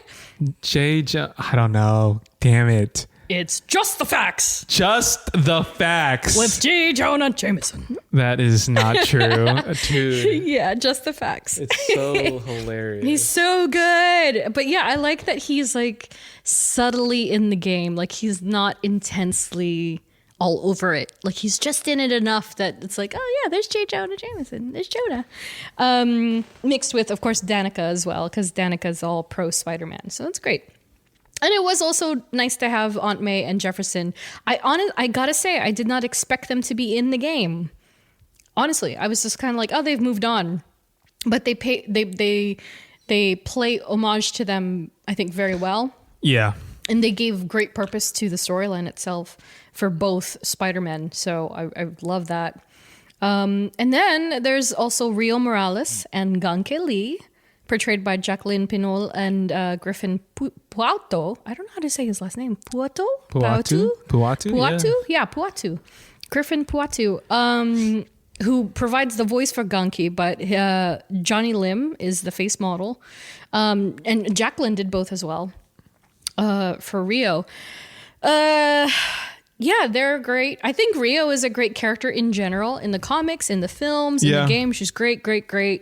don't know. Damn it. It's Just the Facts Just the Facts. with J. Jonah Jameson. That is not true. Dude, Yeah, Just the Facts. it's so hilarious. He's so good. But yeah, I like that he's like subtly in the game. Like he's not intensely all over it. Like he's just in it enough that it's like, oh yeah, there's J. Jonah Jameson. There's Jonah. Mixed with, of course, Danica as well, because Danica's all pro Spider-Man. So that's great. And it was also nice to have Aunt May and Jefferson. I gotta say, I did not expect them to be in the game. Honestly, I was just kind of like, oh, they've moved on. But they play homage to them, I think, very well. Yeah. And they gave great purpose to the storyline itself for both Spider-Men. So I love that. And then there's also Rio Morales and Ganke Lee, portrayed by Jacqueline Pinol and Griffin Puato. I don't know how to say his last name. Puato? Puatu? Yeah, Puatu. Griffin Puatu. who provides the voice for Ganke, but Johnny Lim is the face model. And Jacqueline did both as well for Rio. Yeah, they're great. I think Rio is a great character in general, in the comics, in the films, in the game. She's great. The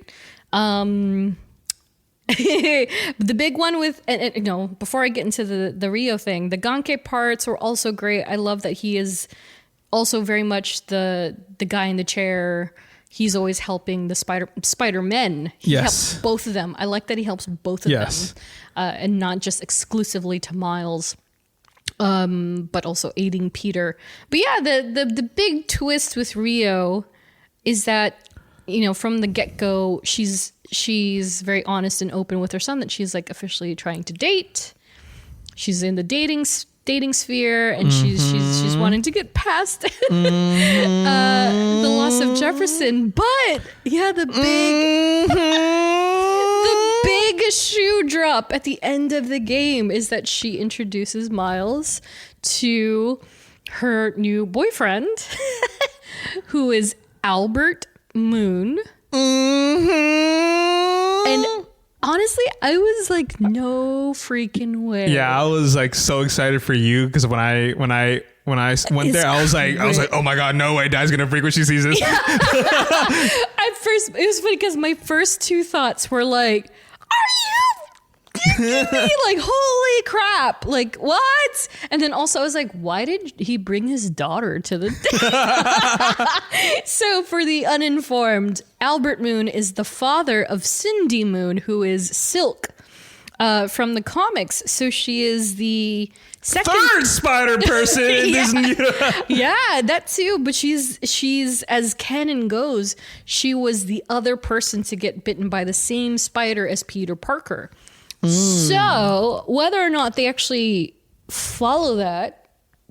big one with, before I get into the Rio thing, the Ganke parts were also great. I love that he is also very much the guy in the chair. He's always helping the Spider-Men. He helps both of them. I like that he helps both of them, and not just exclusively to Miles. But also aiding Peter. But yeah, the big twist with Rio is that, from the get-go, she's very honest and open with her son that she's like officially trying to date. She's in the dating sphere, and she's wanting to get past the loss of Jefferson. But yeah, the big shoe drop at the end of the game is that she introduces Miles to her new boyfriend, who is Albert Moon. And honestly, I was like, no freaking way. Yeah, I was like so excited for you because when I went there, I was like, oh my god, no way, Dai's gonna freak when she sees this. At first, it was funny because my first two thoughts were like, are you kidding me? Like, holy crap! Like, what? And then also I was like, why did he bring his daughter to the So for the uninformed, Albert Moon is the father of Cindy Moon, who is Silk from the comics. So she is the third spider person in this new. Yeah, that too. But she's as canon goes, she was the other person to get bitten by the same spider as Peter Parker. So whether or not they actually follow that,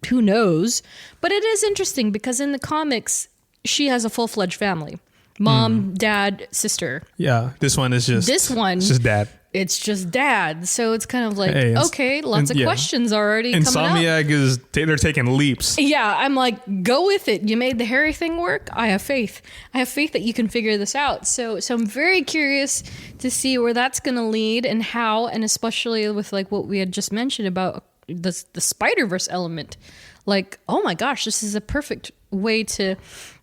who knows? But it is interesting because in the comics, she has a full-fledged family. Mom, dad, sister. Yeah, this one is just... It's just dad. It's just dad. So it's kind of like, okay, lots of questions already coming up. Insomniac they're taking leaps. Yeah, I'm like, go with it. You made the Harry thing work. I have faith. I have faith that you can figure this out. So I'm very curious to see where that's going to lead and how, and especially with like what we had just mentioned about the Spider-Verse element. Like, oh my gosh, this is a perfect way to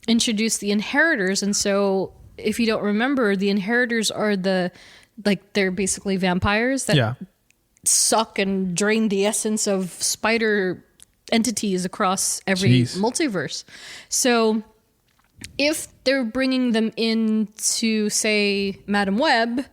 introduce the Inheritors. And so if you don't remember, the Inheritors are they're basically vampires that suck and drain the essence of spider entities across every multiverse. So if they're bringing them into, say, Madam Web,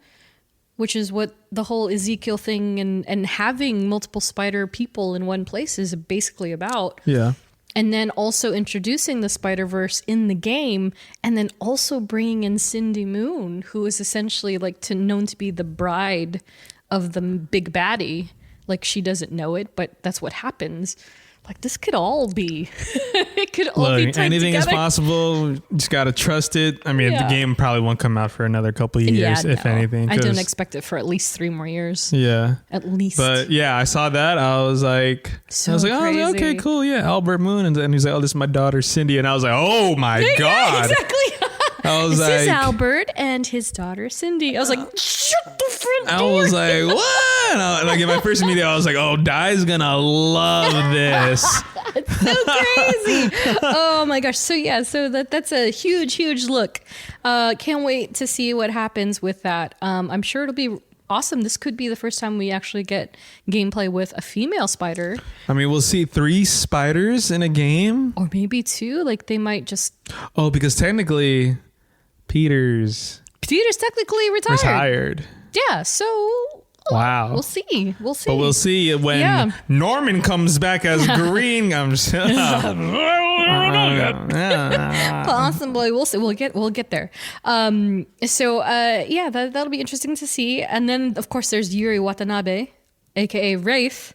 which is what the whole Ezekiel thing and having multiple spider people in one place is basically about. Yeah. And then also introducing the Spider-Verse in the game, and then also bringing in Cindy Moon, who is essentially known to be the bride of the big baddie. Like, she doesn't know it, but that's what happens. Like, this could all be, it could all be tied anything together. is possible. Just gotta trust it. I mean, the game probably won't come out for another couple of years, if anything. I don't expect it for at least 3 more years. Yeah, at least. But yeah, I saw that. I was like, oh, okay, cool. Yeah, Albert Moon, and he's like, oh, this is my daughter Cindy, and I was like, oh my god, exactly. I was this like, is Albert and his daughter Cindy. I was like, shut the front door. I was like, what? And like in my first meeting, I was like, oh, Dai's gonna love this. It's so crazy. Oh my gosh. So yeah, that's a huge look. Can't wait to see what happens with that. I'm sure it'll be awesome. This could be the first time we actually get gameplay with a female spider. I mean, we'll see 3 spiders in a game. Or maybe 2. Like, they might just... Oh, because technically, Peter's technically retired. Yeah, so... Wow. We'll see. But we'll see when Norman comes back as green. I'm just... Possibly. We'll see. We'll get there. That'll be interesting to see. And then, of course, there's Yuri Watanabe, aka Wraith,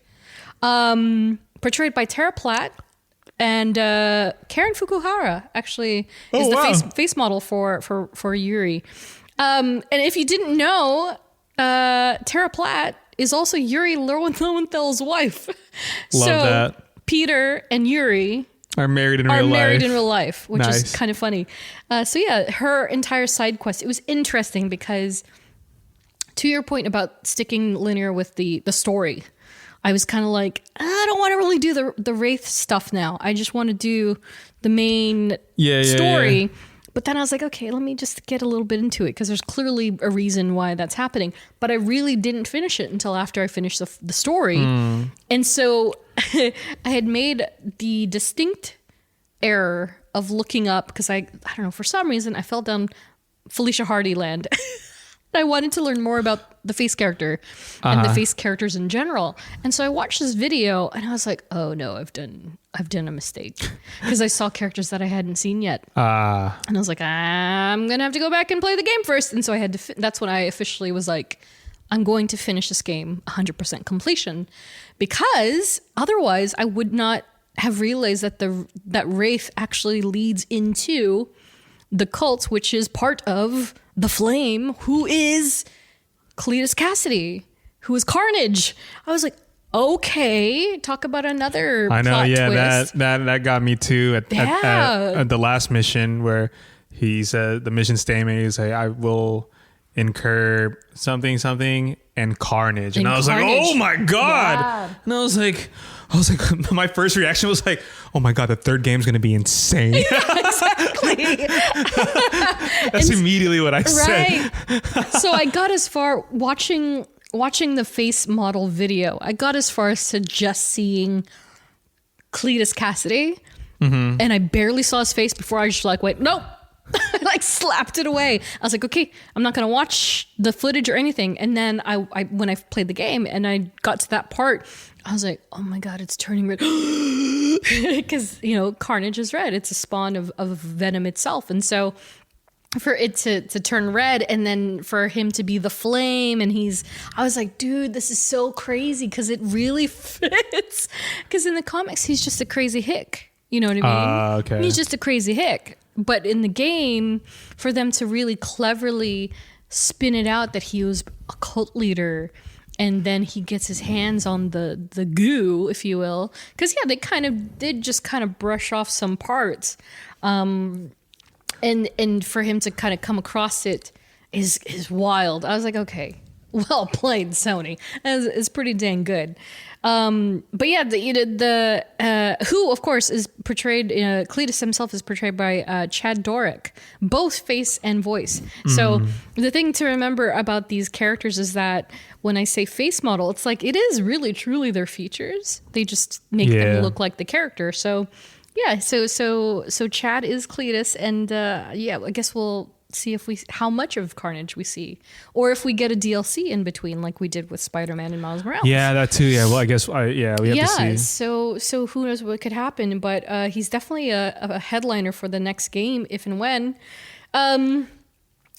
portrayed by Tara Platt. And Karen Fukuhara actually is the face model for Yuri. And if you didn't know, Tara Platt is also Yuri Lowenthal's wife. Love that. Peter and Yuri Are married in real life, which Nice. is kind of funny. So yeah, her entire side quest, it was interesting because to your point about sticking linear with the story, I was kind of like, I don't want to really do the Wraith stuff now. I just want to do the main story. Yeah. But then I was like, okay, let me just get a little bit into it because there's clearly a reason why that's happening. But I really didn't finish it until after I finished the story. And so I had made the distinct error of looking up because I don't know, for some reason I fell down Felicia Hardy land. I wanted to learn more about the face character and the face characters in general. And so I watched this video and I was like, oh no, I've done a mistake because I saw characters that I hadn't seen yet. And I was like, I'm going to have to go back and play the game first. And so I had to, that's when I officially was like, I'm going to finish this game 100% completion because otherwise I would not have realized that that Wraith actually leads into the cult, which is part of the Flame, who is Cletus Cassidy, who is Carnage. I was like, okay, talk about another I know, plot twist. that got me too at the last mission where he said the mission statement is, hey, I will incur something and carnage. And I was like, oh my God. Yeah. And I was like, my first reaction was like, oh my God, the third game's going to be insane. Yeah, exactly. That's immediately what I said. So I got as far watching the face model video. I got as far as to just seeing Cletus Cassidy. And I barely saw his face before I was just like, wait, nope. I like slapped it away. I was like, okay, I'm not going to watch the footage or anything. And then I when I played the game and I got to that part, I was like, oh my God, it's turning red. Because, Carnage is red. It's a spawn of Venom itself. And so for it to turn red and then for him to be the Flame and I was like, dude, this is so crazy because it really fits. Because in the comics, he's just a crazy hick. You know what I mean? Okay. He's just a crazy hick. But in the game, for them to really cleverly spin it out that he was a cult leader and then he gets his hands on the goo, if you will. Because, they kind of did just kind of brush off some parts. And for him to kind of come across it is wild. I was like, okay, well played, Sony. It's pretty dang good. But yeah, who of course is portrayed, Cletus himself is portrayed by Chad Dorick, both face and voice. So the thing to remember about these characters is that when I say face model, it's like it is really truly their features. They just make them look like the character. So yeah, so Chad is Cletus, and I guess we'll see how much of Carnage we see, or if we get a DLC in between, like we did with Spider-Man and Miles Morales. Yeah, that too. Yeah, well, I guess we have to see. So who knows what could happen? But he's definitely a headliner for the next game, if and when. And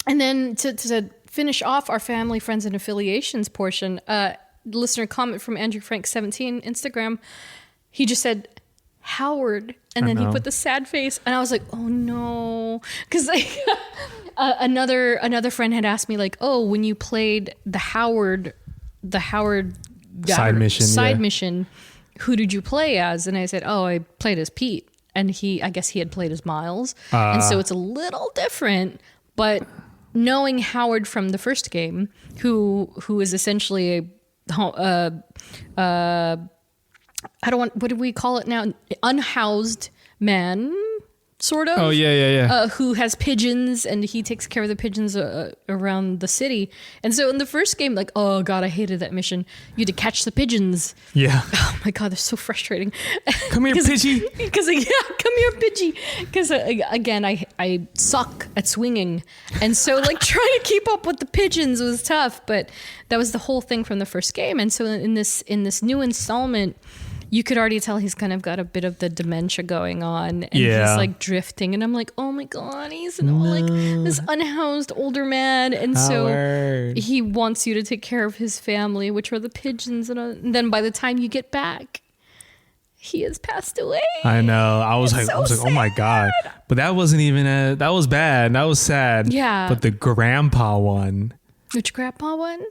then to finish off our family, friends, and affiliations portion, listener comment from Andrew Frank 17 Instagram. He just said Howard, and then he put the sad face, and I was like, oh no, because another friend had asked me like, oh, when you played the Howard side mission, who did you play as? And I said, oh, I played as Pete, and I guess he had played as Miles, and so it's a little different. But knowing Howard from the first game, who is essentially what do we call it now? Unhoused man, sort of. Oh, yeah. Who has pigeons, and he takes care of the pigeons around the city. And so in the first game, like, oh God, I hated that mission. You had to catch the pigeons. Yeah. Oh my God, they're so frustrating. Come here, Pidgey. Come here, Pidgey. Because again, I suck at swinging. And so like trying to keep up with the pigeons was tough, but that was the whole thing from the first game. And so in this new installment, you could already tell he's kind of got a bit of the dementia going on, and he's like drifting, and I'm like, oh my God, he's like this unhoused older man, and so he wants you to take care of his family, which are the pigeons, and then by the time you get back, he has passed away. I know. I was like, oh my God, but that wasn't even that was bad. That was sad. Yeah. But the grandpa one. Which grandpa one?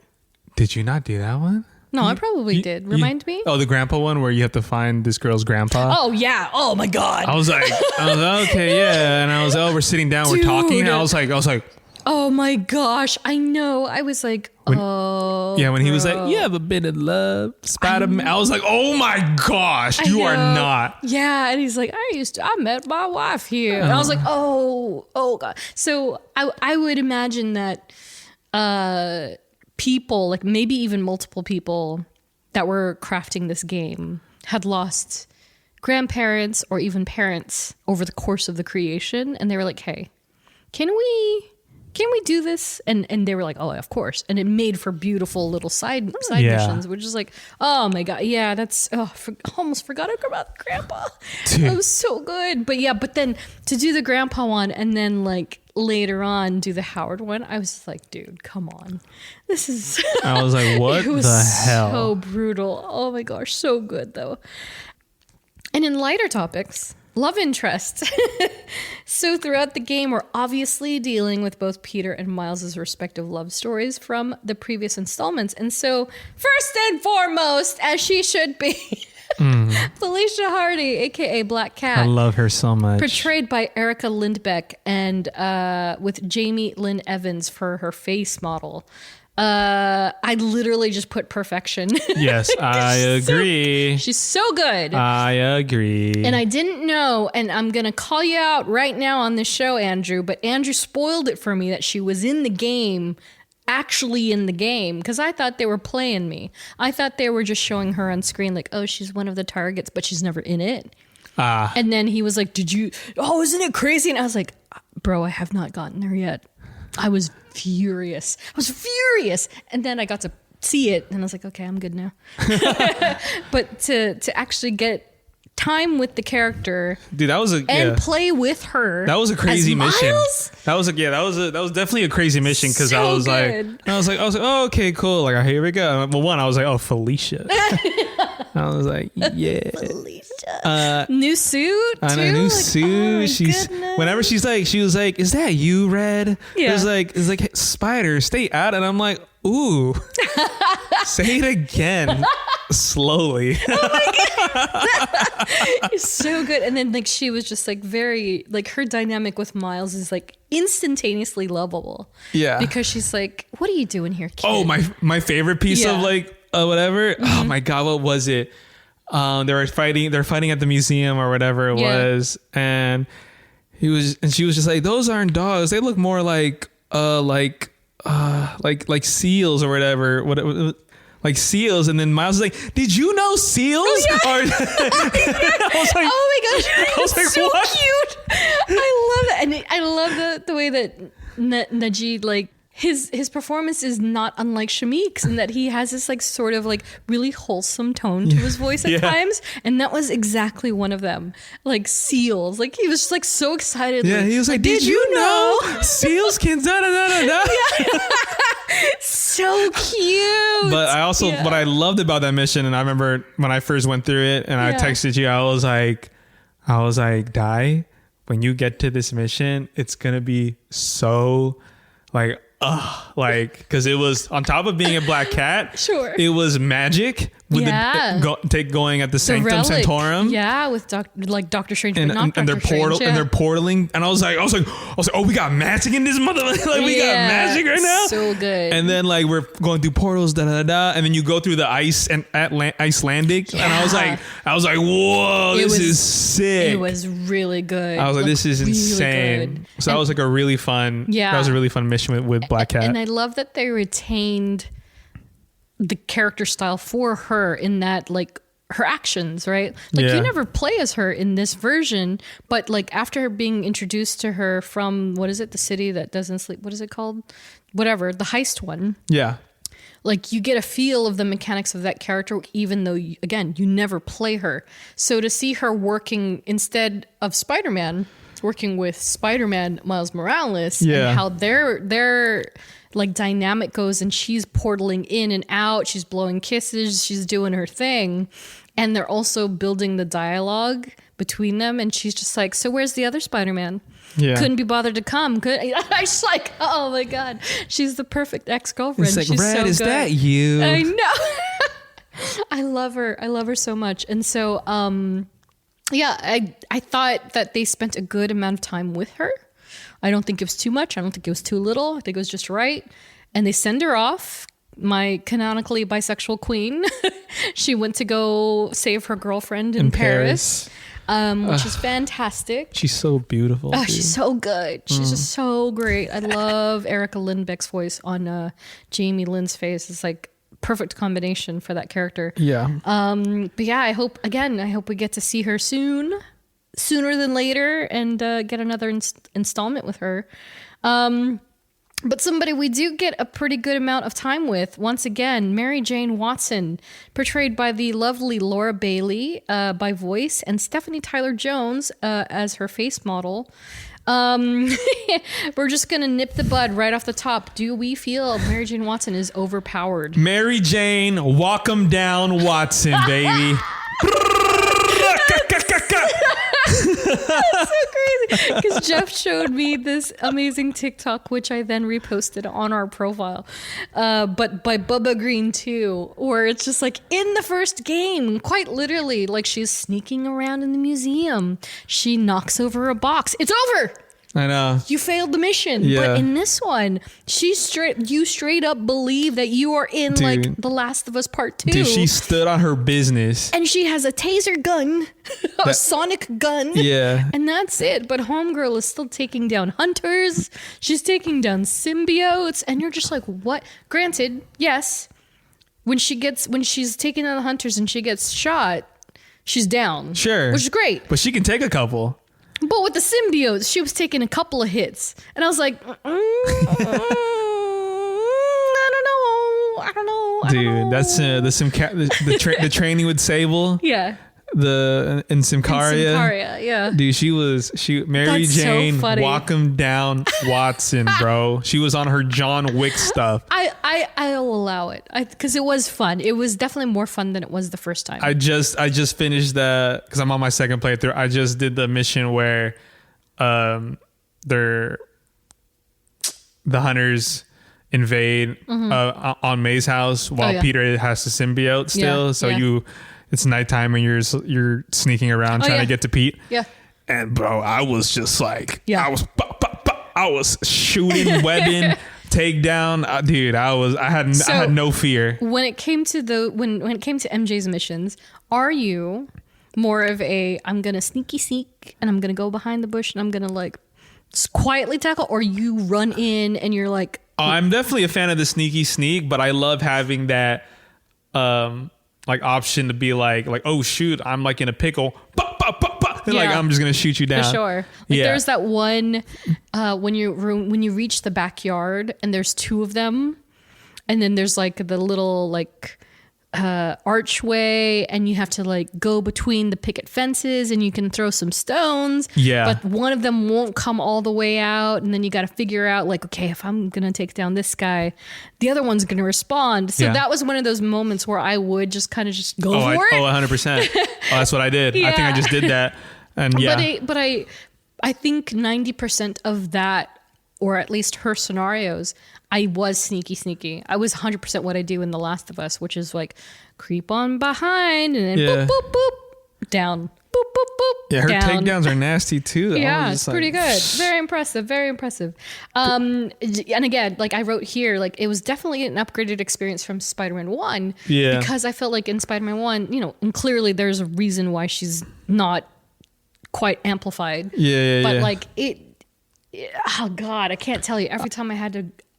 Did you not do that one? No, I probably did. Remind me. Oh, the grandpa one where you have to find this girl's grandpa. Oh yeah. Oh my god. I was like, okay, yeah. And I was, we're sitting down, we're talking. And I was like, oh my gosh. I know. I was like, when he was like, you ever been in love, Spider-Man? I was like, oh my gosh, you are not. Yeah. And he's like, I met my wife here. And I was like, oh god. So I would imagine that people, like maybe even multiple people that were crafting this game had lost grandparents or even parents over the course of the creation, and they were like, hey, can we do this? And they were like, oh, of course. And it made for beautiful little side missions, which is like, oh my god, yeah, that's almost forgot about the grandpa. It was so good. But then to do the grandpa one and then like later on do the Howard one, I was just like, dude, come on. This is I was like, what the hell? So brutal. Oh my gosh, so good though. And in lighter topics, love interest. So throughout the game, we're obviously dealing with both Peter and Miles' respective love stories from the previous installments. And so first and foremost, as she should be, Felicia Hardy, aka Black Cat. I love her so much. Portrayed by Erica Lindbeck and with Jamie Lynn Evans for her face model. I literally just put perfection. Yes, I agree. She's so good. I agree. And I didn't know, and I'm going to call you out right now on this show, Andrew, but Andrew spoiled it for me that she was in the game, actually in the game, because I thought they were playing me. I thought they were just showing her on screen like, oh, she's one of the targets, but she's never in it. And then he was like, isn't it crazy? And I was like, bro, I have not gotten there yet. I was furious. And then I got to see it and I was like, okay, I'm good now. But to actually get time with the character, dude, that was play with her. That was a crazy mission. That was definitely a crazy mission because so I was good. like, oh, okay, cool. Like, here we go. Well, one, I was like, oh, Felicia. I was like, yeah. Felicia. New suit, too? On a new suit. Whenever she was like, is that you, Red? Yeah. It's like, Spider, stay out. And I'm like, ooh. Say it again. Slowly. Oh my god. It's so good. And then like she was just like very like her dynamic with Miles is like instantaneously lovable. Yeah. Because she's like, what are you doing here, kid? Oh, my favorite piece of like whatever. Mm-hmm. Oh my god, what was it? They're fighting at the museum or whatever it was, and she was just like, those aren't dogs. They look more like seals or whatever. Like seals, and then Miles was like, "Did you know seals?" Oh, yeah. I was like, "Oh my gosh, I was like, so what? cute!" I love that, and I love the way that Najee like his performance is not unlike Shamik's, in that he has this like sort of like really wholesome tone to his voice at times, and that was exactly one of them. Like seals, like he was just like so excited. Yeah, he was like, "Did you know seals can da da da da da?" So cute. But I also, what I loved about that mission, and I remember when I first went through it, and I texted you, I was like, Dai, when you get to this mission, it's gonna be so like. Because it was on top of being a black cat. Sure, it was magic with going at the Sanctum Sanctorum. Yeah, with Doctor Strange, and they're portaling, and I was like, oh, we got magic in this mother, like we got magic right now. So good. And then like we're going through portals, da da da, and then you go through the ice and Icelandic, and I was like, whoa, this is sick. It was really good. I was like, this is really insane. Good. So that was like a really fun. Yeah, that was a really fun mission with Black Cat. And I love that they retained the character style for her in that, like, her actions, right? Like, you never play as her in this version, but like after being introduced to her from, what is it? The city that doesn't sleep. What is it called? Whatever. The heist one. Yeah. Like you get a feel of the mechanics of that character, even though, you never play her. So to see her working instead of Spider-Man, working with Spider-Man Miles Morales, and how their like dynamic goes, and she's portaling in and out, she's blowing kisses, she's doing her thing, and they're also building the dialogue between them, and she's just like, so where's the other Spider-Man? Couldn't be bothered to come. I was like, oh my god, she's the perfect ex-girlfriend. It's like, she's Red, so is good. that you? I know. I love her. I love her so much. And so, yeah, I thought that they spent a good amount of time with her. I don't think it was too much. I don't think it was too little. I think it was just right. And they send her off. My canonically bisexual queen. She went to go save her girlfriend in Paris. Which is fantastic. She's so beautiful. Oh, she's so good. She's just so great. I love Erica Lindbeck's voice on Jamie Lynn's face. It's like perfect combination for that character. Yeah. But yeah, I hope we get to see her sooner than later, and get another installment with her. But somebody we do get a pretty good amount of time with, once again, Mary Jane Watson, portrayed by the lovely Laura Bailey by voice, and Stephanie Tyler-Jones as her face model. We're just going to nip the bud right off the top. Do we feel Mary Jane Watson is overpowered? Mary Jane, walk 'em down, Watson, baby. That's so crazy, because Jeff showed me this amazing TikTok, which I then reposted on our profile, but by Bubba Green too, where it's just like in the first game, quite literally, like she's sneaking around in the museum, she knocks over a box, it's over. I know. You failed the mission. Yeah. But in this one, you straight up believe that you are in like The Last of Us Part 2. Dude, she stood on her business. And she has a taser gun, a sonic gun. Yeah. And that's it. But Homegirl is still taking down hunters. She's taking down symbiotes. And you're just like, what? Granted, yes, when she's taking down the hunters and she gets shot, she's down. Sure. Which is great. But she can take a couple. But with the symbiotes, she was taking a couple of hits. And I was like, I don't know. Dude, that's the training with Sable. Yeah. In Simcaria. Yeah. Dude, Mary That's so Jane, funny. walk 'em down, Watson, bro. She was on her John Wick stuff. I'll allow it, because it was fun. It was definitely more fun than it was the first time. I just finished that because I'm on my second playthrough. I just did the mission where the hunters invade on May's house while Peter has the symbiote still. It's nighttime and you're sneaking around trying to get to Pete. Yeah. And bro, I was just like, I was shooting, webbing, takedown, dude. I had no fear. When it came to MJ's missions, are you more of a I'm gonna sneak and I'm gonna go behind the bush and I'm gonna like quietly tackle, or you run in and you're like? I'm definitely a fan of the sneaky sneak, but I love having that like option to be like oh shoot, I'm like in a pickle. Like I'm just gonna shoot you down. For sure. Like there's that one when you reach the backyard and there's two of them, and then there's like the little like archway, and you have to like go between the picket fences, and you can throw some stones. Yeah. But one of them won't come all the way out, and then you got to figure out like, okay, if I'm gonna take down this guy, the other one's gonna respond. So that was one of those moments where I would just kind of just go for it. 100%. That's what I did. I think I just did that. And but I think 90% of that, or at least her scenarios, I was sneaky. I was 100% what I do in The Last of Us, which is like creep on behind and then boop, boop, boop, down. Boop, boop, boop, yeah, her down. takedowns are nasty too. Yeah, it's pretty good. Very impressive. And again, like I wrote here, like it was definitely an upgraded experience from Spider-Man 1. Yeah. Because I felt like in Spider-Man 1, and clearly there's a reason why she's not quite amplified. But like oh God, I can't tell you.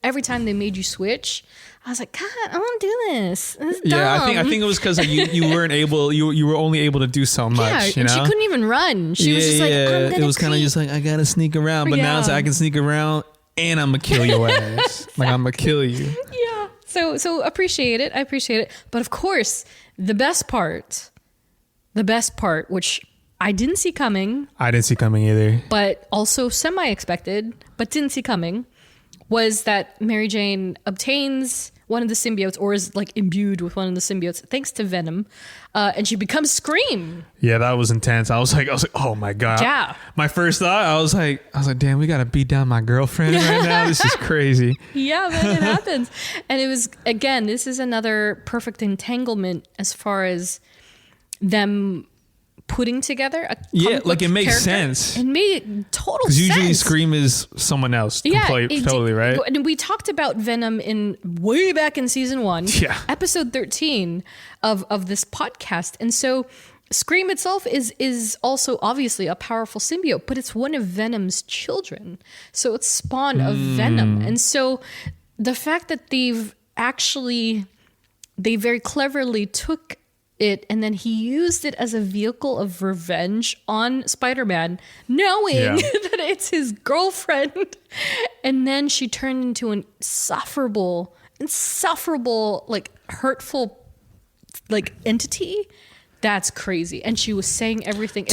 Every time they made you switch, I was like, God, I want to do this. It's dumb. Yeah, I think it was because you weren't able. You were only able to do so much. Yeah, and she couldn't even run. She was just like, I'm gonna. It was kind of just like I gotta sneak around, but now it's like I can sneak around and I'm gonna kill your ass. Like I'm gonna kill you. Yeah. So appreciate it. I appreciate it. But of course, the best part, which I didn't see coming. I didn't see coming either. But also semi-expected, but didn't see coming, was that Mary Jane obtains one of the symbiotes, or is like imbued with one of the symbiotes, thanks to Venom, and she becomes Scream. Yeah, that was intense. I was like, oh my god. Yeah. My first thought, I was like, damn, we gotta beat down my girlfriend right now. This is crazy. Yeah, man, it happens. And it was, again, this is another perfect entanglement as far as them putting together a yeah, like it makes character. sense. It made total sense. Because usually Scream is someone else. Totally, right? And we talked about Venom in way back in season 1, episode 13 of this podcast. And so Scream itself is also obviously a powerful symbiote, but it's one of Venom's children. So it's spawn of Venom. And so the fact that they very cleverly took it, and then he used it as a vehicle of revenge on Spider-Man, knowing that it's his girlfriend. And then she turned into an insufferable, like hurtful, like entity. That's crazy. And she was saying everything.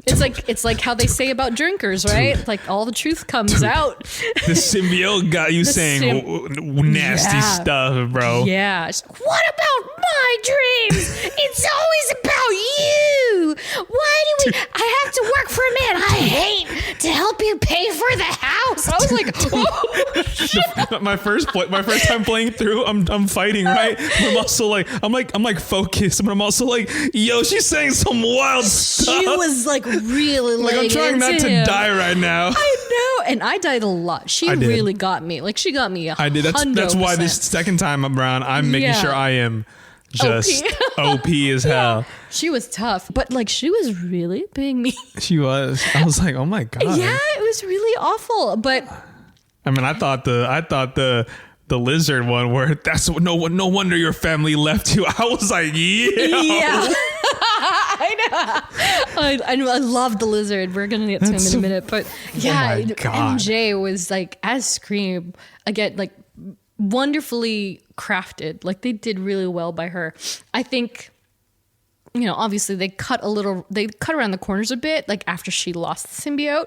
It's like how they say about drinkers, right? Like all the truth comes out. The symbiote got you saying nasty stuff, bro. Yeah. What about my dreams? It's always about you. Why do I have to work for a man I hate to help you pay for the house? I was like, oh, shit. My first time playing through, I'm fighting, right? But I'm also like, I'm like focused, but I'm also like, yo, she's saying some wild stuff. She was like really like, I'm trying not to die right now. I know, and I died a lot. She really got me. Like she got me. I did. That's why this second time around, I'm making sure I am just OP as hell. She was tough, but like she was really being mean. She was. I was like, oh my god. Yeah, it was really awful. But I mean, I thought the lizard one where that's no wonder your family left you. I was like, yeah. I know. I love the lizard. We're gonna get to him in a minute, but yeah, MJ was like as Scream again, like wonderfully crafted. Like they did really well by her. I think, obviously they cut around the corners a bit, like after she lost the symbiote,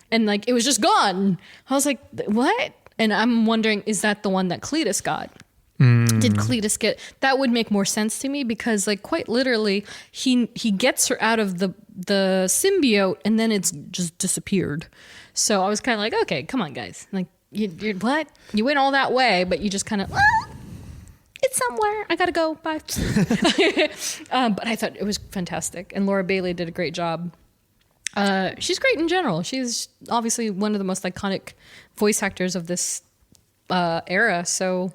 and like it was just gone. I was like, what? And I'm wondering, is that the one that Cletus got? Did Cletus get... That would make more sense to me because, like, quite literally, he gets her out of the symbiote and then it's just disappeared. So I was kind of like, okay, come on, guys. Like, you're what? You went all that way, but you just kind of... it's somewhere. I gotta go. Bye. But I thought it was fantastic. And Laura Bailey did a great job. She's great in general. She's obviously one of the most iconic voice actors of this era. So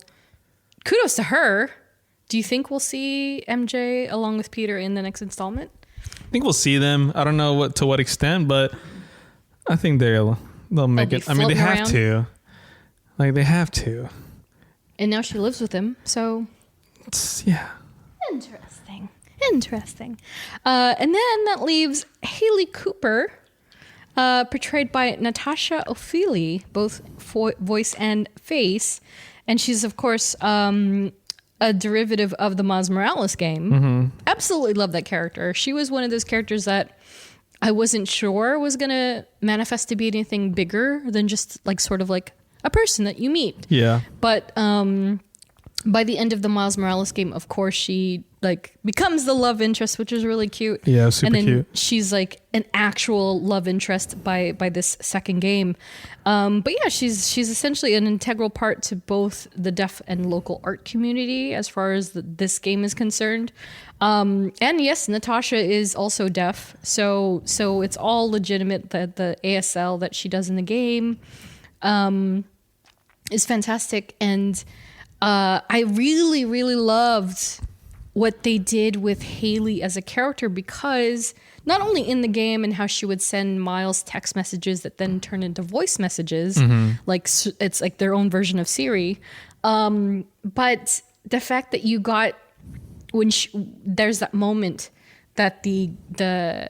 kudos to her. Do you think we'll see MJ along with Peter in the next installment? I think we'll see them. I don't know to what extent, but I think they'll make it. I mean, they have to. Like they have to. And now she lives with him. So yeah. Interesting. And then that leaves Haley Cooper, portrayed by Natasha O'Feely, both voice and face. And she's, of course, a derivative of the Miles Morales game. Mm-hmm. Absolutely love that character. She was one of those characters that I wasn't sure was going to manifest to be anything bigger than just like sort of like a person that you meet. Yeah. But by the end of the Miles Morales game, of course, she like becomes the love interest, which is really cute. Yeah, super and then cute. She's like an actual love interest by this second game. But yeah, she's essentially an integral part to both the deaf and local art community as far as this game is concerned. And yes, Natasha is also deaf, so it's all legitimate. That the ASL that she does in the game is fantastic, and I really, really loved what they did with Haley as a character, because not only in the game and how she would send Miles text messages that then turn into voice messages, like it's like their own version of Siri, but the fact that you got when there's that moment that the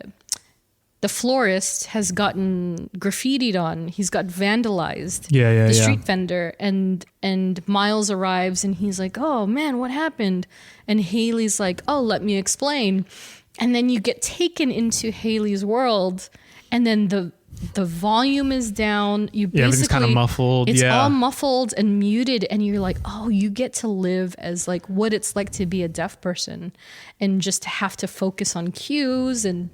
florist has gotten graffitied on. He's got vandalized. The street vendor, and Miles arrives and he's like, "Oh man, what happened?" And Haley's like, "Oh, let me explain." And then you get taken into Haley's world, and then the volume is down. You basically, everything's kind of muffled. It's all muffled and muted, and you're like, oh, you get to live as like what it's like to be a deaf person, and just have to focus on cues and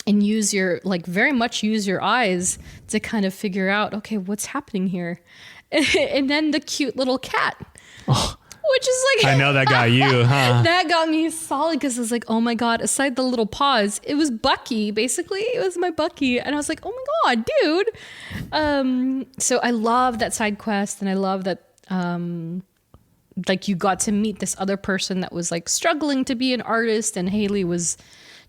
use your very much use your eyes to kind of figure out, okay, what's happening here, and then the cute little cat. Oh. Which is like, I know that got you, huh? That got me solid because I was like, oh my God, aside the little paws, it was Bucky, basically. It was my Bucky. And I was like, oh my God, dude. So I love that side quest, and I love that like you got to meet this other person that was like struggling to be an artist, and Haley was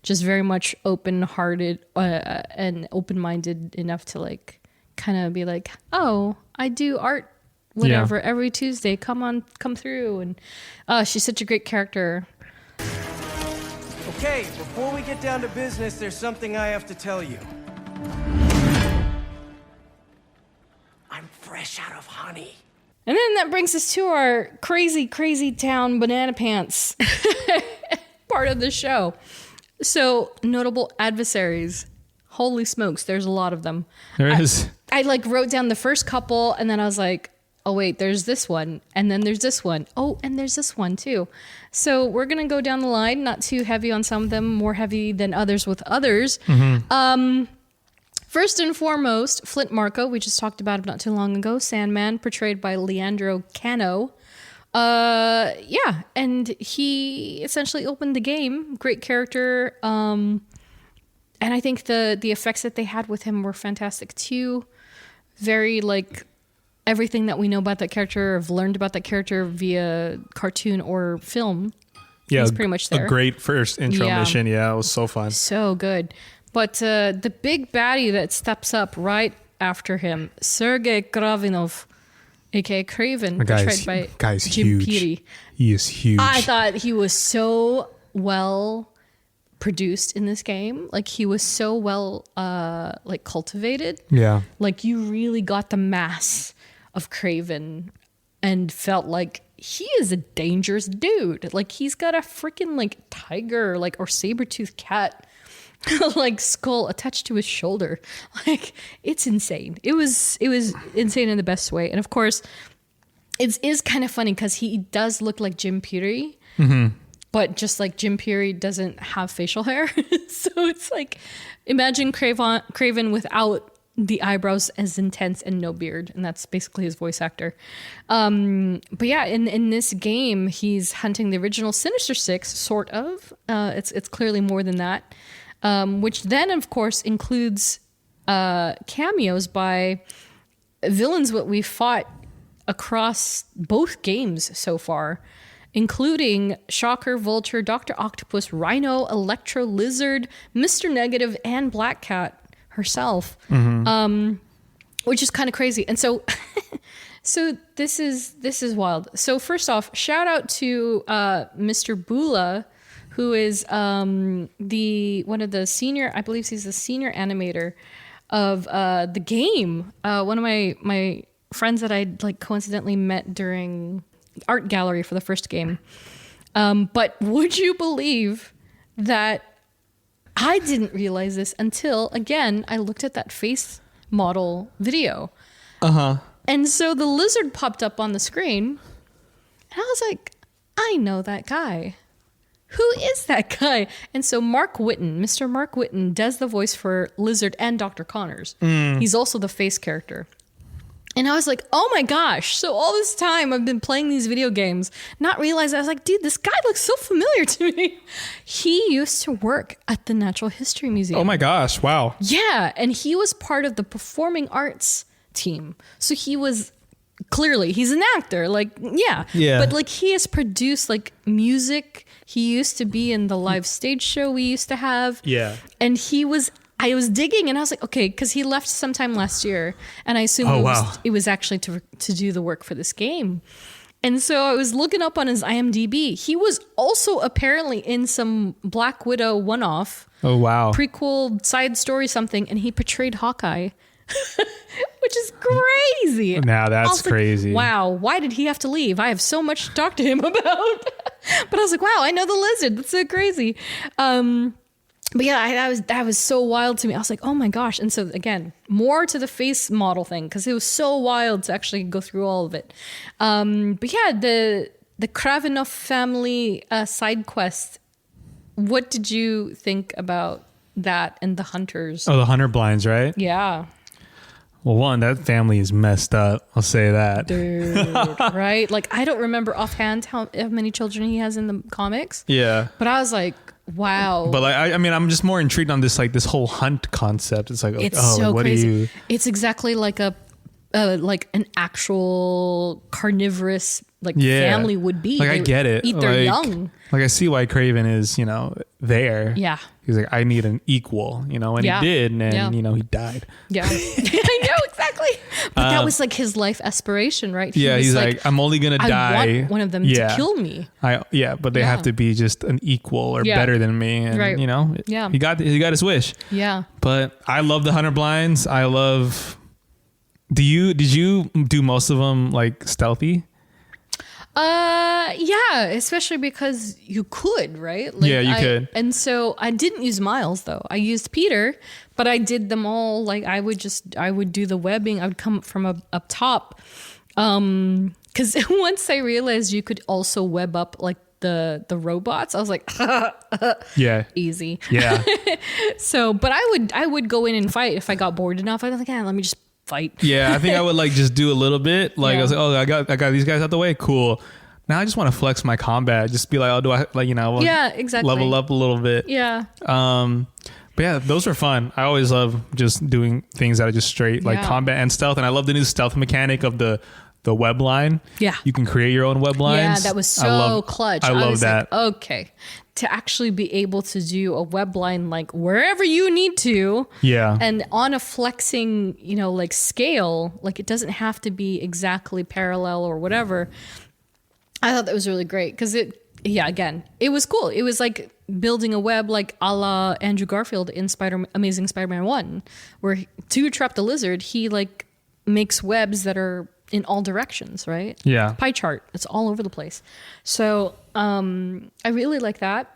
just very much open-hearted and open-minded enough to like kind of be like, oh, I do art whatever every Tuesday, come through. And she's such a great character. Okay, before we get down to business, there's something I have to tell you. I'm fresh out of honey. And then that brings us to our crazy town banana pants part of the show. So, notable adversaries. Holy smokes, there's a lot of them. There is. I like wrote down the first couple, and then I was like, oh wait, there's this one, and then there's this one. Oh, and there's this one too. So we're gonna go down the line, not too heavy on some of them, more heavy than others with others. Mm-hmm. First and foremost, Flint Marko, we just talked about him not too long ago. Sandman, portrayed by Leandro Cano. And he essentially opened the game. Great character. And I think the effects that they had with him were fantastic too. Very like everything that we know about that character, have learned about that character via cartoon or film. Yeah, it's pretty much there. A great first intro mission. Yeah, it was so fun. So good. But the big baddie that steps up right after him, Sergei Kravinov, aka Craven, portrayed by Jim Peary. He is huge. I thought he was so well produced in this game. Like he was so well like cultivated. Yeah. Like you really got the mass of Craven and felt like he is a dangerous dude. Like he's got a freaking like tiger like or saber-toothed cat like skull attached to his shoulder. Like it's insane. It was insane in the best way. And of course it is kind of funny because he does look like Jim Peary. Mm-hmm. But just like Jim Peary doesn't have facial hair. So it's like, imagine Craven without the eyebrows as intense and no beard. And that's basically his voice actor. But yeah, in this game, he's hunting the original Sinister Six, sort of. It's clearly more than that. Which then, of course, includes cameos by villains that we fought across both games so far, including Shocker, Vulture, Dr. Octopus, Rhino, Electro, Lizard, Mr. Negative, and Black Cat herself, which is kind of crazy. And so this is wild. So first off, shout out to Mr. Bula, who is one of the senior, I believe he's the senior animator of the game. One of my friends that I like coincidentally met during art gallery for the first game. But would you believe that I didn't realize this until, again, I looked at that face model video. Uh-huh. And so the lizard popped up on the screen, and I was like, I know that guy. Who is that guy? And so Mr. Mark Whitten does the voice for Lizard and Dr. Connors. He's also the face character. And I was like, oh my gosh. So all this time I've been playing these video games, not realizing, I was like, dude, this guy looks so familiar to me. He used to work at the Natural History Museum. Oh my gosh. Wow. Yeah. And he was part of the performing arts team. So he was clearly, he's an actor. Like, yeah. But like he has produced like music. He used to be in the live stage show we used to have. Yeah. And I was digging and I was like, okay, because he left sometime last year, and I assume it was actually to do the work for this game. And so I was looking up on his IMDb. He was also apparently in some Black Widow one-off. Oh, wow. Prequel side story something, and he portrayed Hawkeye, which is crazy. Now that's crazy. Like, wow, why did he have to leave? I have so much to talk to him about. But I was like, wow, I know the lizard. That's so crazy. But yeah, that was so wild to me. I was like, oh my gosh. And so again, more to the face model thing, because it was so wild to actually go through all of it. But yeah, the Kravinov family side quest. What did you think about that and the hunters? Oh, the hunter blinds, right? Yeah. Well, one, that family is messed up. I'll say that. Dude, right? Like, I don't remember offhand how many children he has in the comics. Yeah. But I was like, wow. But like, I mean, I'm just more intrigued on this, like this whole hunt concept. It's like, It's oh, so what crazy. do you? It's exactly like like an actual carnivorous family would be. Like, I They get it. Eat their young. Like, I see why Craven is, there. Yeah. He's like, I need an equal, and Yeah. he did, and Yeah. he died. Yeah. I know, exactly. But that was like his life aspiration, right? Yeah, was he's like, I'm only gonna die. I want one of them to kill me. But they have to be just an equal or better than me, and Right. Yeah. he got his wish. Yeah. But I love the hunter blinds. I love. Did you do most of them like stealthy? Yeah, especially because you could, right? Yeah, you could. And so I didn't use Miles though. I used Peter, but I did them all. Like I would do the webbing. I would come from up top. Because once I realized you could also web up like the robots, I was like, Yeah. easy. Yeah. So, but I would go in and fight if I got bored enough. I was like, let me just fight. Yeah, I think I would like just do a little bit. Like I was like, oh, I got these guys out the way. Cool. Now I just want to flex my combat. Just be like, oh, do I Yeah, exactly. level up a little bit. Yeah. But yeah, those were fun. I always love just doing things that are just straight like combat and stealth. And I love the new stealth mechanic of the web line. Yeah. You can create your own web lines. Yeah, that was so clutch. I love was that. Like, okay. To actually be able to do a web line like wherever you need to. Yeah. And on a flexing, like scale, like it doesn't have to be exactly parallel or whatever. I thought that was really great because again, it was cool. It was like building a web like a la Andrew Garfield in Amazing Spider-Man 1, where to trap the lizard, he like makes webs that are in all directions, right? Yeah. Pie chart. It's all over the place. So I really like that.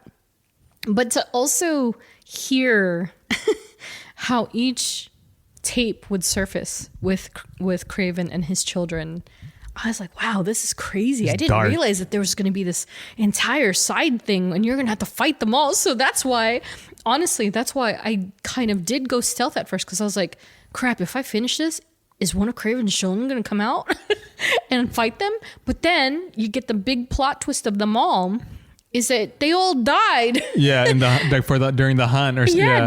But to also hear how each tape would surface with Craven and his children, I was like, wow, this is crazy. I didn't realize that there was going to be this entire side thing and you're going to have to fight them all. So that's why I kind of did go stealth at first, because I was like, crap, if I finish this, is one of Craven's children going to come out and fight them? But then you get the big plot twist of them all is that they all died. Yeah, during the hunt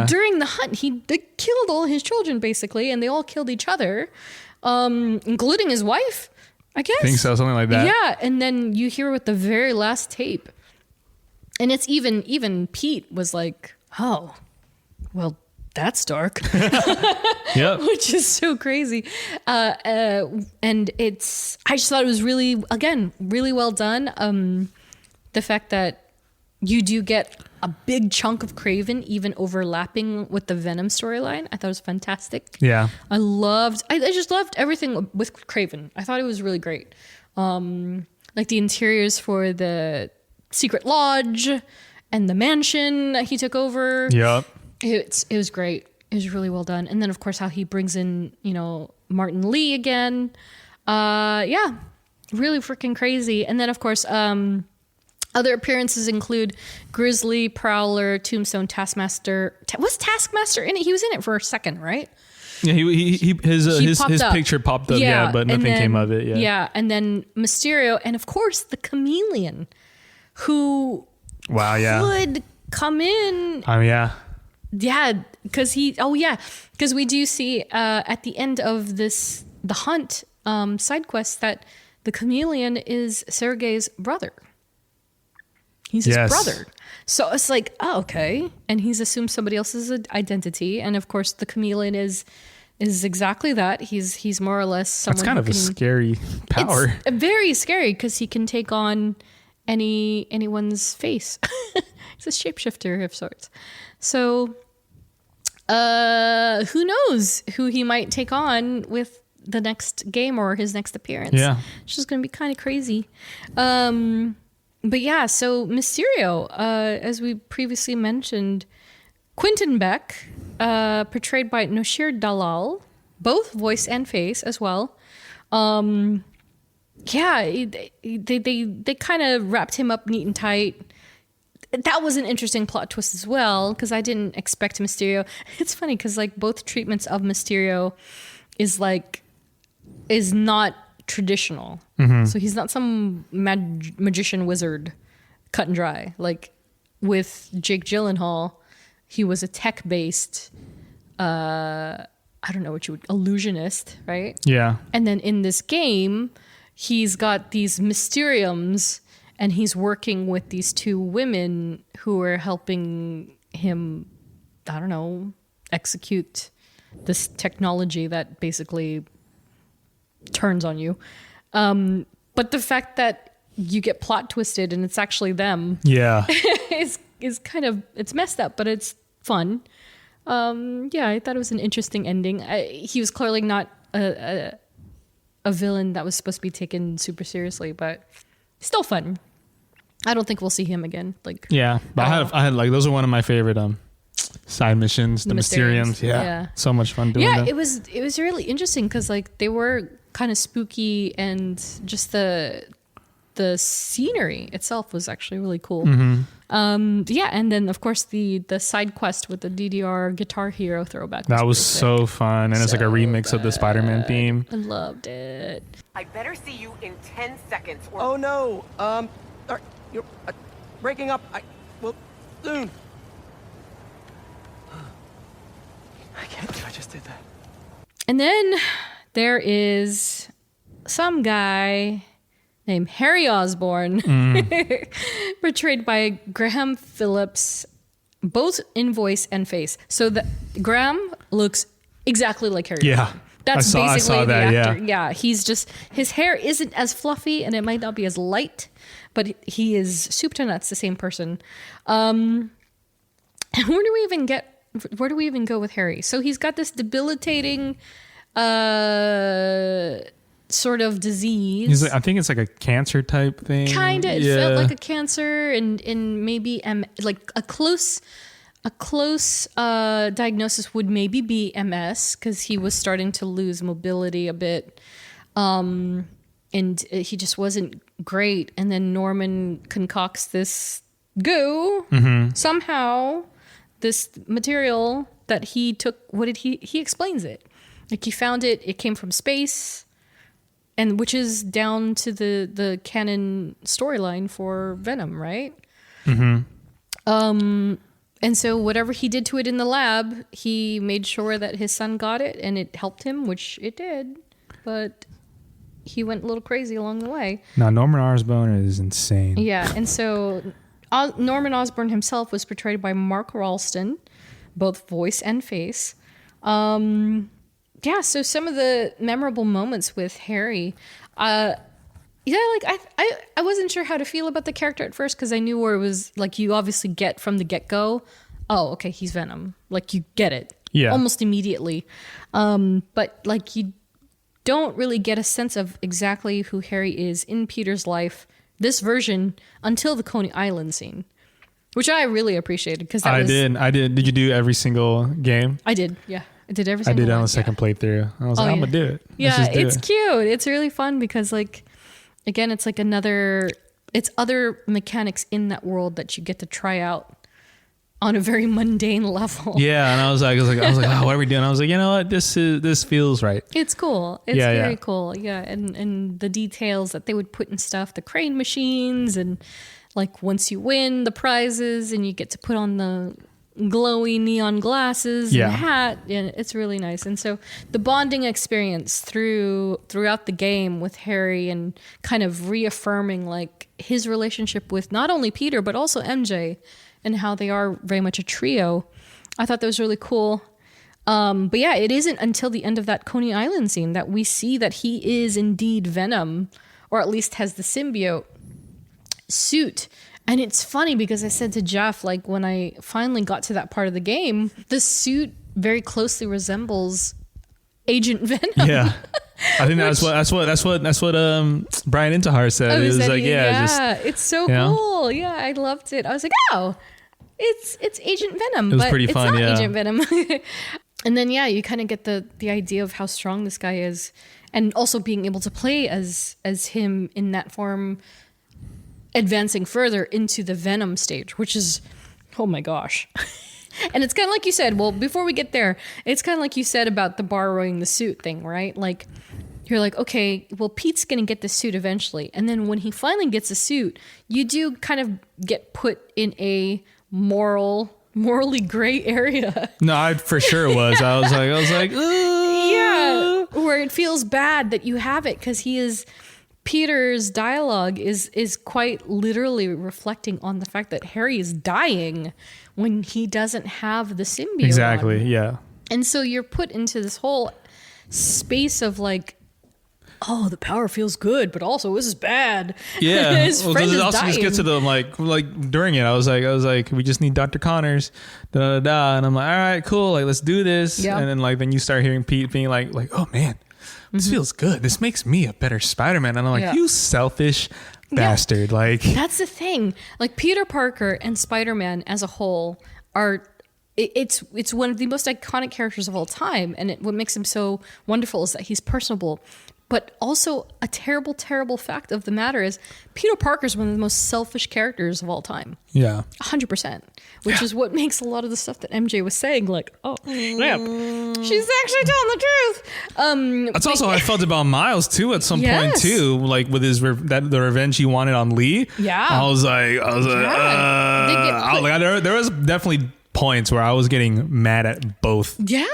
during the hunt, they killed all his children basically, and they all killed each other, including his wife, I guess. I think so, something like that. Yeah, and then you hear with the very last tape, and it's even Pete was like, "Oh, well, that's dark." Yep. Which is so crazy. And I just thought it was really well done. The fact that you do get a big chunk of Craven even overlapping with the Venom storyline, I thought it was fantastic. Yeah. I just loved everything with Craven. I thought it was really great. Like the interiors for the Secret Lodge and the mansion that he took over. Yep. It was great. It was really well done. And then of course how he brings in, Martin Lee again. Yeah, really freaking crazy. And then of course, other appearances include Grizzly, Prowler, Tombstone, Taskmaster. Was Taskmaster in it? He was in it for a second, right? Yeah, his up. picture popped up, but nothing came of it. Yeah, and then Mysterio, and of course the Chameleon, who could come in. Yeah. Yeah, because we do see at the end of the hunt side quest that the Chameleon is Sergei's brother. He's his brother. So it's like, oh, okay. And he's assumed somebody else's identity. And of course the Chameleon is exactly that. He's more or less someone. That's kind of a scary power. It's very scary because he can take on anyone's face. He's a shapeshifter of sorts. So who knows who he might take on with the next game or his next appearance. Yeah. It's just going to be kind of crazy. But yeah, so Mysterio, as we previously mentioned, Quentin Beck, portrayed by Noshir Dalal, both voice and face as well. They kind of wrapped him up neat and tight. That was an interesting plot twist as well, because I didn't expect Mysterio. It's funny because like both treatments of Mysterio is not traditional. So he's not some magician wizard, cut and dry. Like with Jake Gyllenhaal, he was a tech-based, I don't know what you would, illusionist, right? Yeah. And then in this game, he's got these Mysteriums, and he's working with these two women who are helping him, I don't know, execute this technology that basically turns on you. But the fact that you get plot twisted and it's actually them Yeah. is kind of, it's messed up, but it's fun. I thought it was an interesting ending. He was clearly not a villain that was supposed to be taken super seriously, but still fun. I don't think we'll see him again. Like, yeah, but I had like, those are one of my favorite side missions, the Mysteriums. Yeah, so much fun doing them. It was really interesting because like they were kind of spooky, and just the scenery itself was actually really cool. And then of course the side quest with the DDR Guitar Hero throwback was so fun, and it's like a remix of the Spider-Man theme. I loved it. I better see you in 10 seconds. Oh no. You're breaking up. Well, soon. I can't believe I just did that. And then there is some guy named Harry Osborn, portrayed by Graham Phillips, both in voice and face. So Graham looks exactly like Harry. Yeah. That's basically I saw the that, actor. Yeah, he's just, his hair isn't as fluffy and it might not be as light, but he is soup to nuts the same person. And where do we even go with Harry? So he's got this debilitating sort of disease. I think it's like a cancer type thing. Kind of. It felt like a cancer, and maybe like a close diagnosis would maybe be MS, because he was starting to lose mobility a bit, and he just wasn't great. And then Norman concocts this goo somehow, this material that he took. What did he explains it? Like he found it. It came from space. And which is down to the canon storyline for Venom, right? And so whatever he did to it in the lab, he made sure that his son got it, and it helped him, which it did. But he went a little crazy along the way. Now, Norman Osborn is insane. Yeah, and so Norman Osborn himself was portrayed by Mark Ralston, both voice and face. Yeah, so some of the memorable moments with Harry, I wasn't sure how to feel about the character at first, because I knew where it was, like, you obviously get from the get-go, oh, okay, he's Venom. Like, you get it. Yeah. Almost immediately. But, like, you don't really get a sense of exactly who Harry is in Peter's life, this version, until the Coney Island scene, which I really appreciated, because I did. Did you do every single game? I did, yeah. I did every single one. I did on the second playthrough. I was like, I'm going to do it. Yeah, it's cute. It's really fun because, like, again, it's like it's other mechanics in that world that you get to try out on a very mundane level. Yeah, and I was like, oh, what are we doing? I was like, you know what? This feels right. It's cool. It's very cool. Yeah, and the details that they would put in stuff, the crane machines, and like once you win the prizes and you get to put on the glowy neon glasses and hat, and it's really nice. And so the bonding experience throughout the game with Harry, and kind of reaffirming like his relationship with not only Peter but also MJ, and how they are very much a trio, I thought that was really cool. But yeah, it isn't until the end of that Coney Island scene that we see that he is indeed Venom, or at least has the symbiote suit. And it's funny because I said to Jeff, like, when I finally got to that part of the game, the suit very closely resembles Agent Venom. Yeah, I think that's what Brian Intihar said. It was like, it's so cool. Yeah, I loved it. I was like, oh, it's Agent Venom, It was but pretty it's fun, not yeah. Agent Venom. And then you kind of get the idea of how strong this guy is, and also being able to play as him in that form, advancing further into the Venom stage, which is, oh my gosh. And it's kind of like you said, well, before we get there, it's kind of like you said about the borrowing the suit thing, right? Like, you're like, okay, well, Pete's going to get the suit eventually. And then when he finally gets a suit, you do kind of get put in a morally gray area. No, I for sure was. I was like, ooh. Yeah, where it feels bad that you have it, because Peter's dialogue is quite literally reflecting on the fact that Harry is dying when he doesn't have the symbiote. Exactly, on. yeah. And so you're put into this whole space of like, oh, the power feels good, but also this is bad. Yeah, His friend is also dying. just gets to the like during it. I was like, we just need Dr. Connors, da da da, and I'm like, all right, cool, like let's do this. Yeah. And then you start hearing Pete being like, oh man, this feels good. This makes me a better Spider-Man. And I'm like, Yeah. you selfish bastard. Like That's the thing. Like Peter Parker and Spider-Man as a whole are. It's one of the most iconic characters of all time, and what makes him so wonderful is that he's personable. But also a terrible, terrible fact of the matter is Peter Parker is one of the most selfish characters of all time. yeah. 100%. Which is what makes a lot of the stuff that MJ was saying like, oh, snap. She's actually telling the truth. That's also how I felt about Miles too at some point Yes. too, like with his the revenge he wanted on Lee. Yeah. I was like, Yeah. They get put- there was definitely points where I was getting mad at both. Yeah.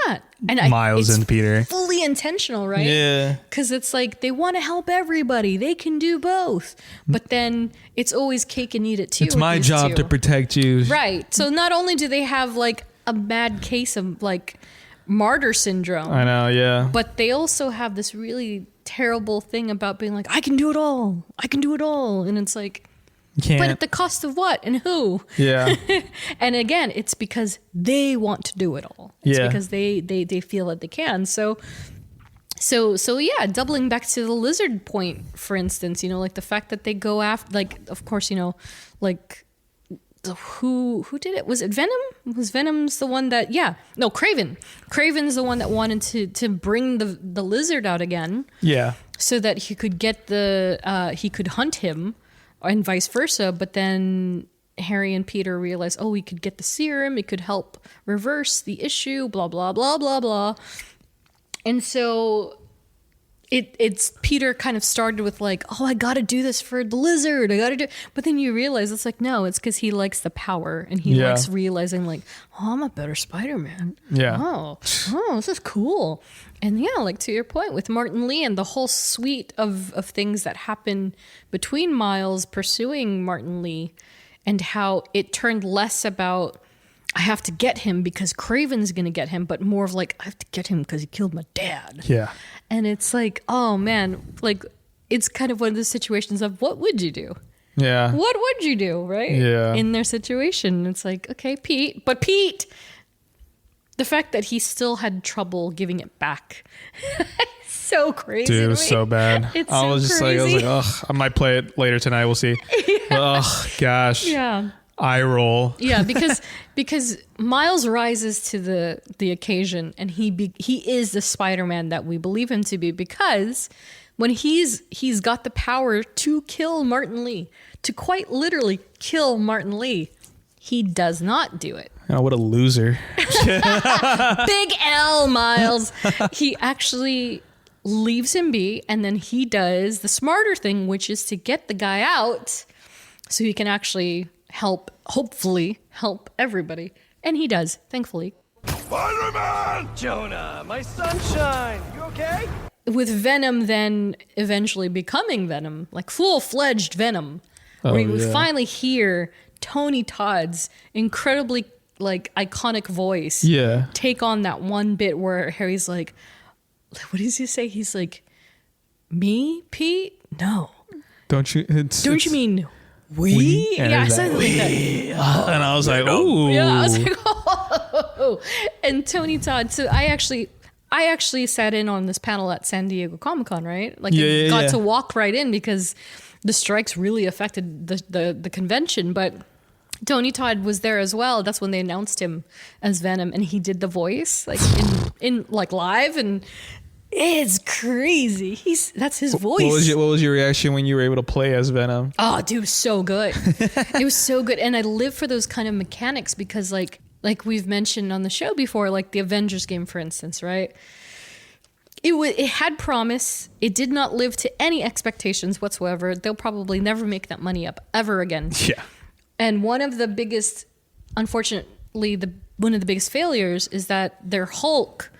And Miles it's and Peter. fully intentional, right? Yeah. Because it's like they want to help everybody. They can do both. But then it's always cake and eat it too. It's with my these job two. to protect you. Right. So not only do they have like a mad case of like martyr syndrome, I know, yeah. but they also have this really terrible thing about being like, I can do it all. I can do it all. And it's like, You can't. but at the cost of what and who? Yeah. And again, it's because they want to do it all. It's Yeah. because they feel that they can. So yeah, doubling back to the lizard point, for instance, like the fact that they go after, like, of course, like who did it? Was it Venom? Was Venom's the one that, no, Kraven. Kraven's the one that wanted to bring the lizard out again Yeah. so that he could get he could hunt him and vice versa. But then Harry and Peter realized, we could get the serum. It could help reverse the issue, blah, blah, blah, blah, blah. And so it's Peter kind of started with like, I got to do this for the lizard. I got to do. But then you realize it's like, no, it's because he likes the power and he Yeah. likes realizing like, I'm a better Spider-Man. Yeah. Oh, this is cool. And yeah, like to your point with Martin Lee and the whole suite of things that happen between Miles pursuing Martin Lee and how it turned less about, I have to get him because Kraven's going to get him, but more of like, I have to get him because he killed my dad. Yeah. And it's like, oh man, like it's kind of one of those situations of what would you do? Yeah. What would you do, right? Yeah. In their situation. It's like, okay, Pete, the fact that he still had trouble giving it back. So crazy. Dude, it to was me. so bad. It's I so was just crazy. like, ugh, I might play it later tonight. We'll see. Ugh, gosh. Yeah. Eye roll. Yeah, because Miles rises to the occasion and he is the Spider-Man that we believe him to be, because when he's got the power to kill Martin Lee, to quite literally kill Martin Lee, he does not do it. Oh, what a loser. Big L, Miles. He actually leaves him be, and then he does the smarter thing, which is to get the guy out so he can actually hopefully help everybody. And he does, thankfully. Spider-Man! Jonah, my sunshine! You okay? With Venom then eventually becoming Venom, like full-fledged Venom, where you would finally hear Tony Todd's incredibly like iconic voice take on that one bit where Harry's like, what does he say? He's like, me, Pete? No. Don't you mean we? And Yeah, it's something like that. and I was like, ooh. Yeah, I was like, oh. And Tony Todd. So I actually sat in on this panel at San Diego Comic-Con, right? Like I got to walk right in because the strikes really affected the convention. But Tony Todd was there as well. That's when they announced him as Venom, and he did the voice like in like live, and it's crazy. That's his voice. What was your reaction when you were able to play as Venom? Oh, dude, it was so good. It was so good, and I live for those kind of mechanics because like we've mentioned on the show before, like the Avengers game, for instance, right? It had promise. It did not live to any expectations whatsoever. They'll probably never make that money up ever again. Yeah. And one of the biggest, unfortunately, one of the biggest failures is that their Hulk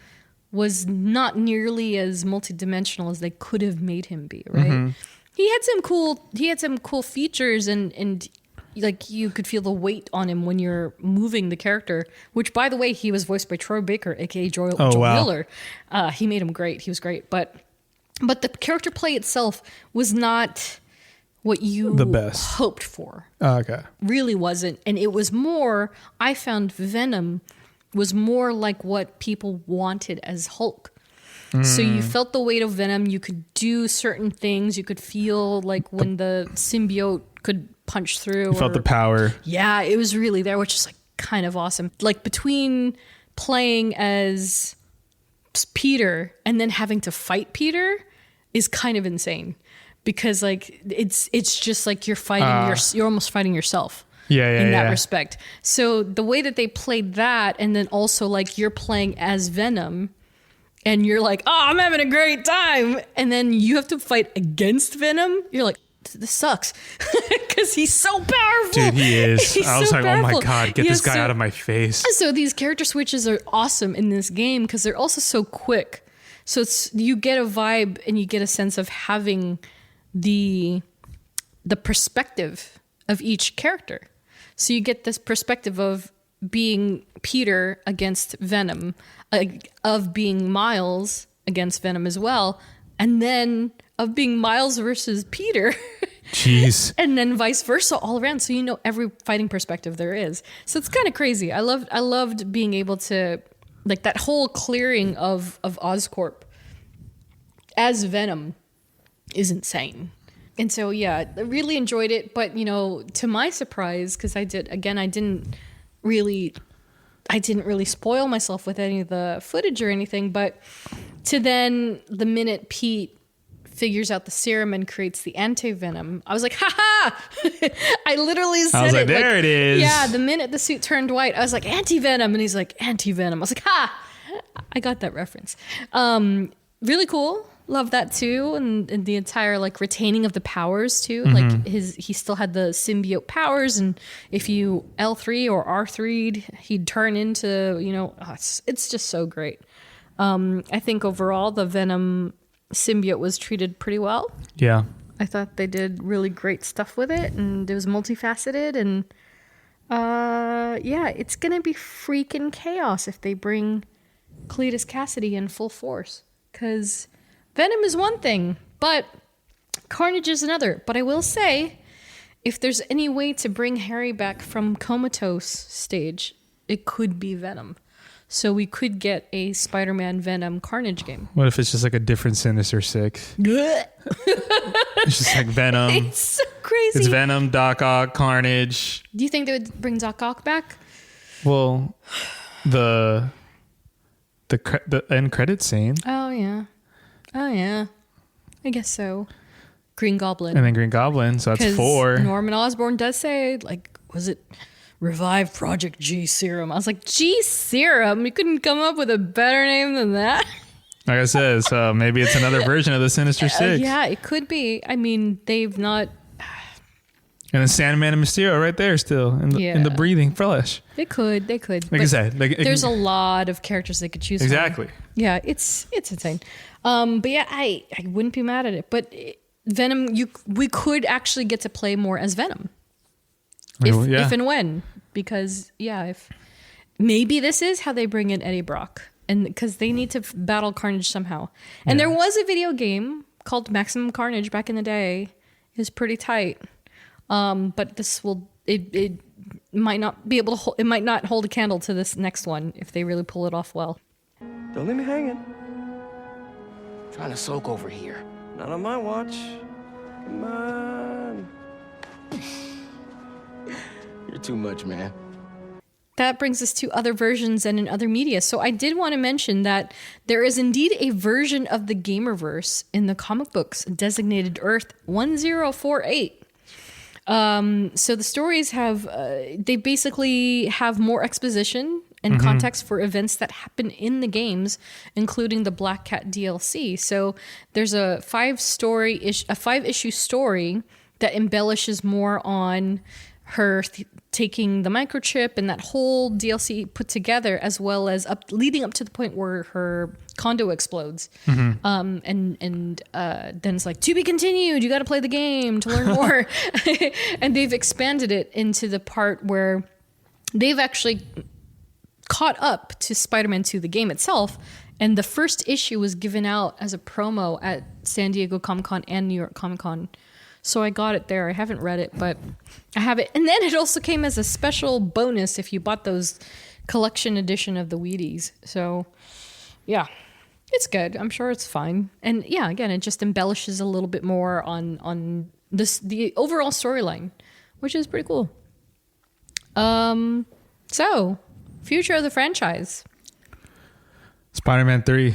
was not nearly as multidimensional as they could have made him be, right? Mm-hmm. He had some cool features and like you could feel the weight on him when you're moving the character, which by the way, he was voiced by Troy Baker, aka Joel Miller. He made him great. He was great. But the character play itself was not what you hoped for. Okay. Really wasn't. And it was more, I found Venom was more like what people wanted as Hulk. So you felt the weight of Venom. You could do certain things. You could feel like when the symbiote could punch through. You felt the power. Yeah, it was really there, which is like kind of awesome. Like between playing as Peter and then having to fight Peter is kind of insane. Because like it's just like you're fighting you're almost fighting yourself. In that respect. So the way that they played that, and then also like you're playing as Venom, and you're like, oh, I'm having a great time, and then you have to fight against Venom. You're like, this sucks, because he's so powerful. Dude, he is. I was like, powerful. Oh my god, get this guy out of my face. So these character switches are awesome in this game because they're also so quick. So you get a vibe and you get a sense of having the perspective of each character. So you get this perspective of being Peter against Venom, of being Miles against Venom as well, and then of being Miles versus Peter. Jeez. And then vice versa all around. So you know every fighting perspective there is. So it's kind of crazy. I loved being able to, like, that whole clearing of Oscorp as Venom is insane. And so, yeah, I really enjoyed it. But, you know, to my surprise, because I didn't really spoil myself with any of the footage or anything. But to then the minute Pete figures out the serum and creates the anti-venom, I was like, ha! I literally said it. I was like, there it is. Yeah, the minute the suit turned white, I was like, anti-venom. And he's like, anti-venom. I was like, ha! I got that reference. Really cool. Love that too, and the entire like retaining of the powers too. Mm-hmm. Like he still had the symbiote powers, and if you L3 or R3'd, he'd turn into, you know, it's just so great. I think overall the Venom symbiote was treated pretty well. Yeah, I thought they did really great stuff with it, and it was multifaceted, and yeah, it's gonna be freaking chaos if they bring Cletus Cassidy in full force, because Venom is one thing, but Carnage is another. But I will say, if there's any way to bring Harry back from comatose stage, it could be Venom. So we could get a Spider-Man Venom Carnage game. What if it's just like a different Sinister Six? It's just like Venom. It's so crazy. It's Venom, Doc Ock, Carnage. Do you think they would bring Doc Ock back? Well, the end credit scene. Oh yeah, I guess so. Green Goblin. And then Green Goblin, so that's 4. Norman Osborn does say, like, was it Revive Project G Serum? I was like, G Serum? You couldn't come up with a better name than that? Like I said, so maybe it's another version of the Sinister Six. Yeah, it could be. I mean, they've not... And then Sandman and Mysterio right there still in the breathing flesh. They could. Like I said, there's a lot of characters they could choose from. Exactly. Yeah, it's insane. But yeah, I wouldn't be mad at it. But Venom, we could actually get to play more as Venom. If and when. Because, if maybe this is how they bring in Eddie Brock. And because they need to battle Carnage somehow. And there was a video game called Maximum Carnage back in the day. It was pretty tight. But this it might not be able to it might not hold a candle to this next one if they really pull it off well. Don't leave me hanging. Trying to soak over here. Not on my watch. Come on. You're too much, man. That brings us to other versions and in other media. So I did want to mention that there is indeed a version of the Gamerverse in the comic books designated Earth 1048. So the stories have, they basically have more exposition and context for events that happen in the games, including the Black Cat DLC. So there's a 5-issue story that embellishes more on her taking the microchip and that whole DLC put together, as well as leading up to the point where her condo explodes. And then it's like, to be continued, you got to play the game to learn more. And they've expanded it into the part where they've actually caught up to Spider-Man 2, the game itself. And the first issue was given out as a promo at San Diego Comic-Con and New York Comic-Con. So I got it there. I haven't read it, but I have it. And then it also came as a special bonus if you bought those collection edition of the Wheaties. So yeah, it's good. I'm sure it's fine. And yeah, again, it just embellishes a little bit more on the overall storyline, which is pretty cool. So future of the franchise. Spider-Man 3.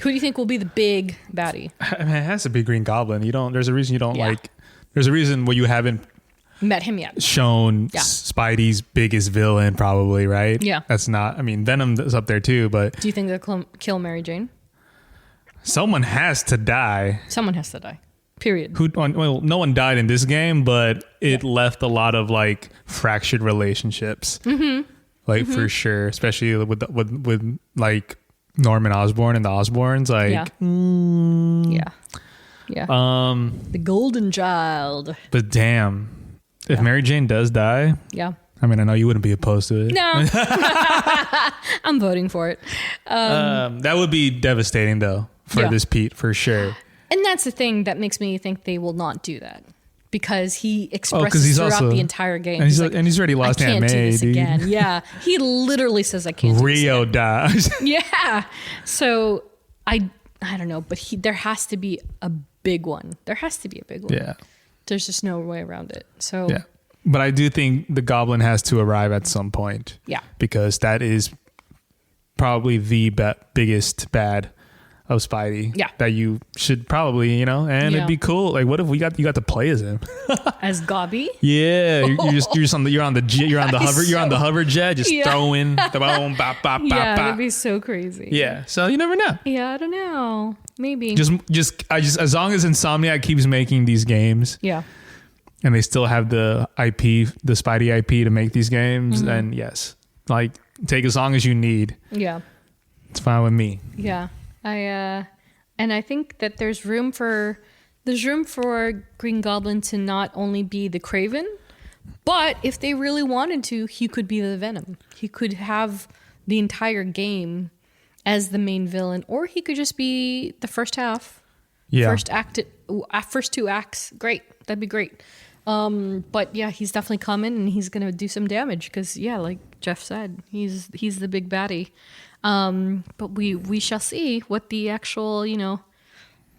Who do you think will be the big baddie? I mean, it has to be Green Goblin. There's a reason you don't there's a reason why you haven't met him yet. Shown Spidey's biggest villain, probably, right? Yeah. That's not, I mean, Venom is up there too, but. Do you think they'll kill Mary Jane? Someone has to die. Someone has to die. Period. Well, no one died in this game, but it left a lot of like fractured relationships. For sure, especially with like Norman Osborn and the Osborns, like the golden child. But damn, if Mary Jane does die, I mean, I know you wouldn't be opposed to it. No, I'm voting for it. That would be devastating though for this Pete, for sure. And that's the thing that makes me think they will not do that. Because he expresses throughout the entire game. And he's already lost Aunt May, do this dude. again. Yeah. He literally says, I can't do Rio this dies. Yeah. So I don't know, but there has to be a big one. There has to be a big one. Yeah. There's just no way around it. So yeah. But I do think the Goblin has to arrive at some point. Yeah. Because that is probably the biggest bad of Spidey. Yeah. That you should probably, and it'd be cool. Like, what if you got to play as him? As Gobby? Yeah. You're on the hover jet, just throwing the boom, bop, bop, bop, bop. That'd be so crazy. Yeah. So you never know. Yeah, I don't know. Maybe. Just as long as Insomniac keeps making these games. Yeah. And they still have the IP, the Spidey IP to make these games, then yes. Like, take as long as you need. Yeah. It's fine with me. Yeah. And I think that there's room for Green Goblin to not only be the Kraven, but if they really wanted to, he could be the Venom. He could have the entire game as the main villain, or he could just be the first half. Yeah. First 2 acts. Great. That'd be great. But yeah, he's definitely coming and he's gonna do some damage because like Jeff said, he's the big baddie. But we shall see what the actual, who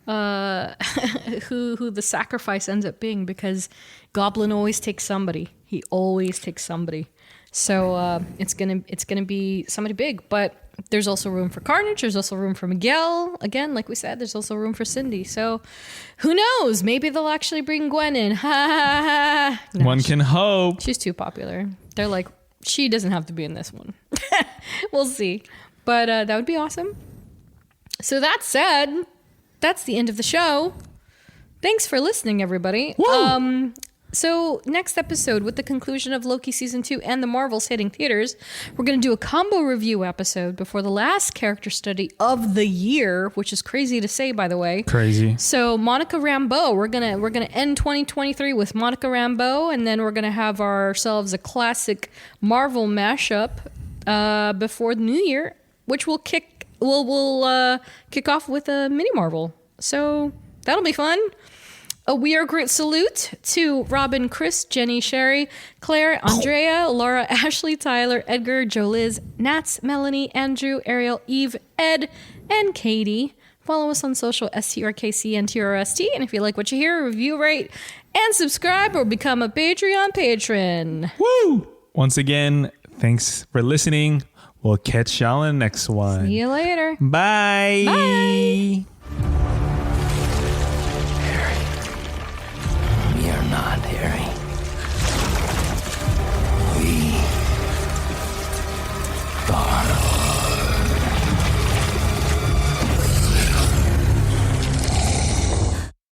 the sacrifice ends up being, because Goblin always takes somebody. He always takes somebody. So it's gonna be somebody big. But there's also room for Carnage. There's also room for Miguel. Again, like we said, there's also room for Cindy. So who knows? Maybe they'll actually bring Gwen in. Ha ha ha. No, one can hope. She's too popular. They're like, she doesn't have to be in this one. We'll see. But that would be awesome. So that said, that's the end of the show. Thanks for listening, everybody. So next episode, with the conclusion of Loki Season 2 and the Marvels hitting theaters, we're going to do a combo review episode before the last character study of the year, which is crazy to say, by the way. Crazy. So Monica Rambeau, we're gonna end 2023 with Monica Rambeau, and then we're gonna have ourselves a classic Marvel mashup before the new year, which we'll kick off with a mini Marvel. So that'll be fun. A We Are Groot salute to Robin, Chris, Jenny, Sherry, Claire, Andrea, Laura, Ashley, Tyler, Edgar, Joe, Liz, Nats, Melanie, Andrew, Ariel, Eve, Ed, and Katie. Follow us on social, STRKC and TRST. And if you like what you hear, review, rate, and subscribe or become a Patreon patron. Woo! Once again, thanks for listening. We'll catch y'all in the next one. See you later. Bye. Bye.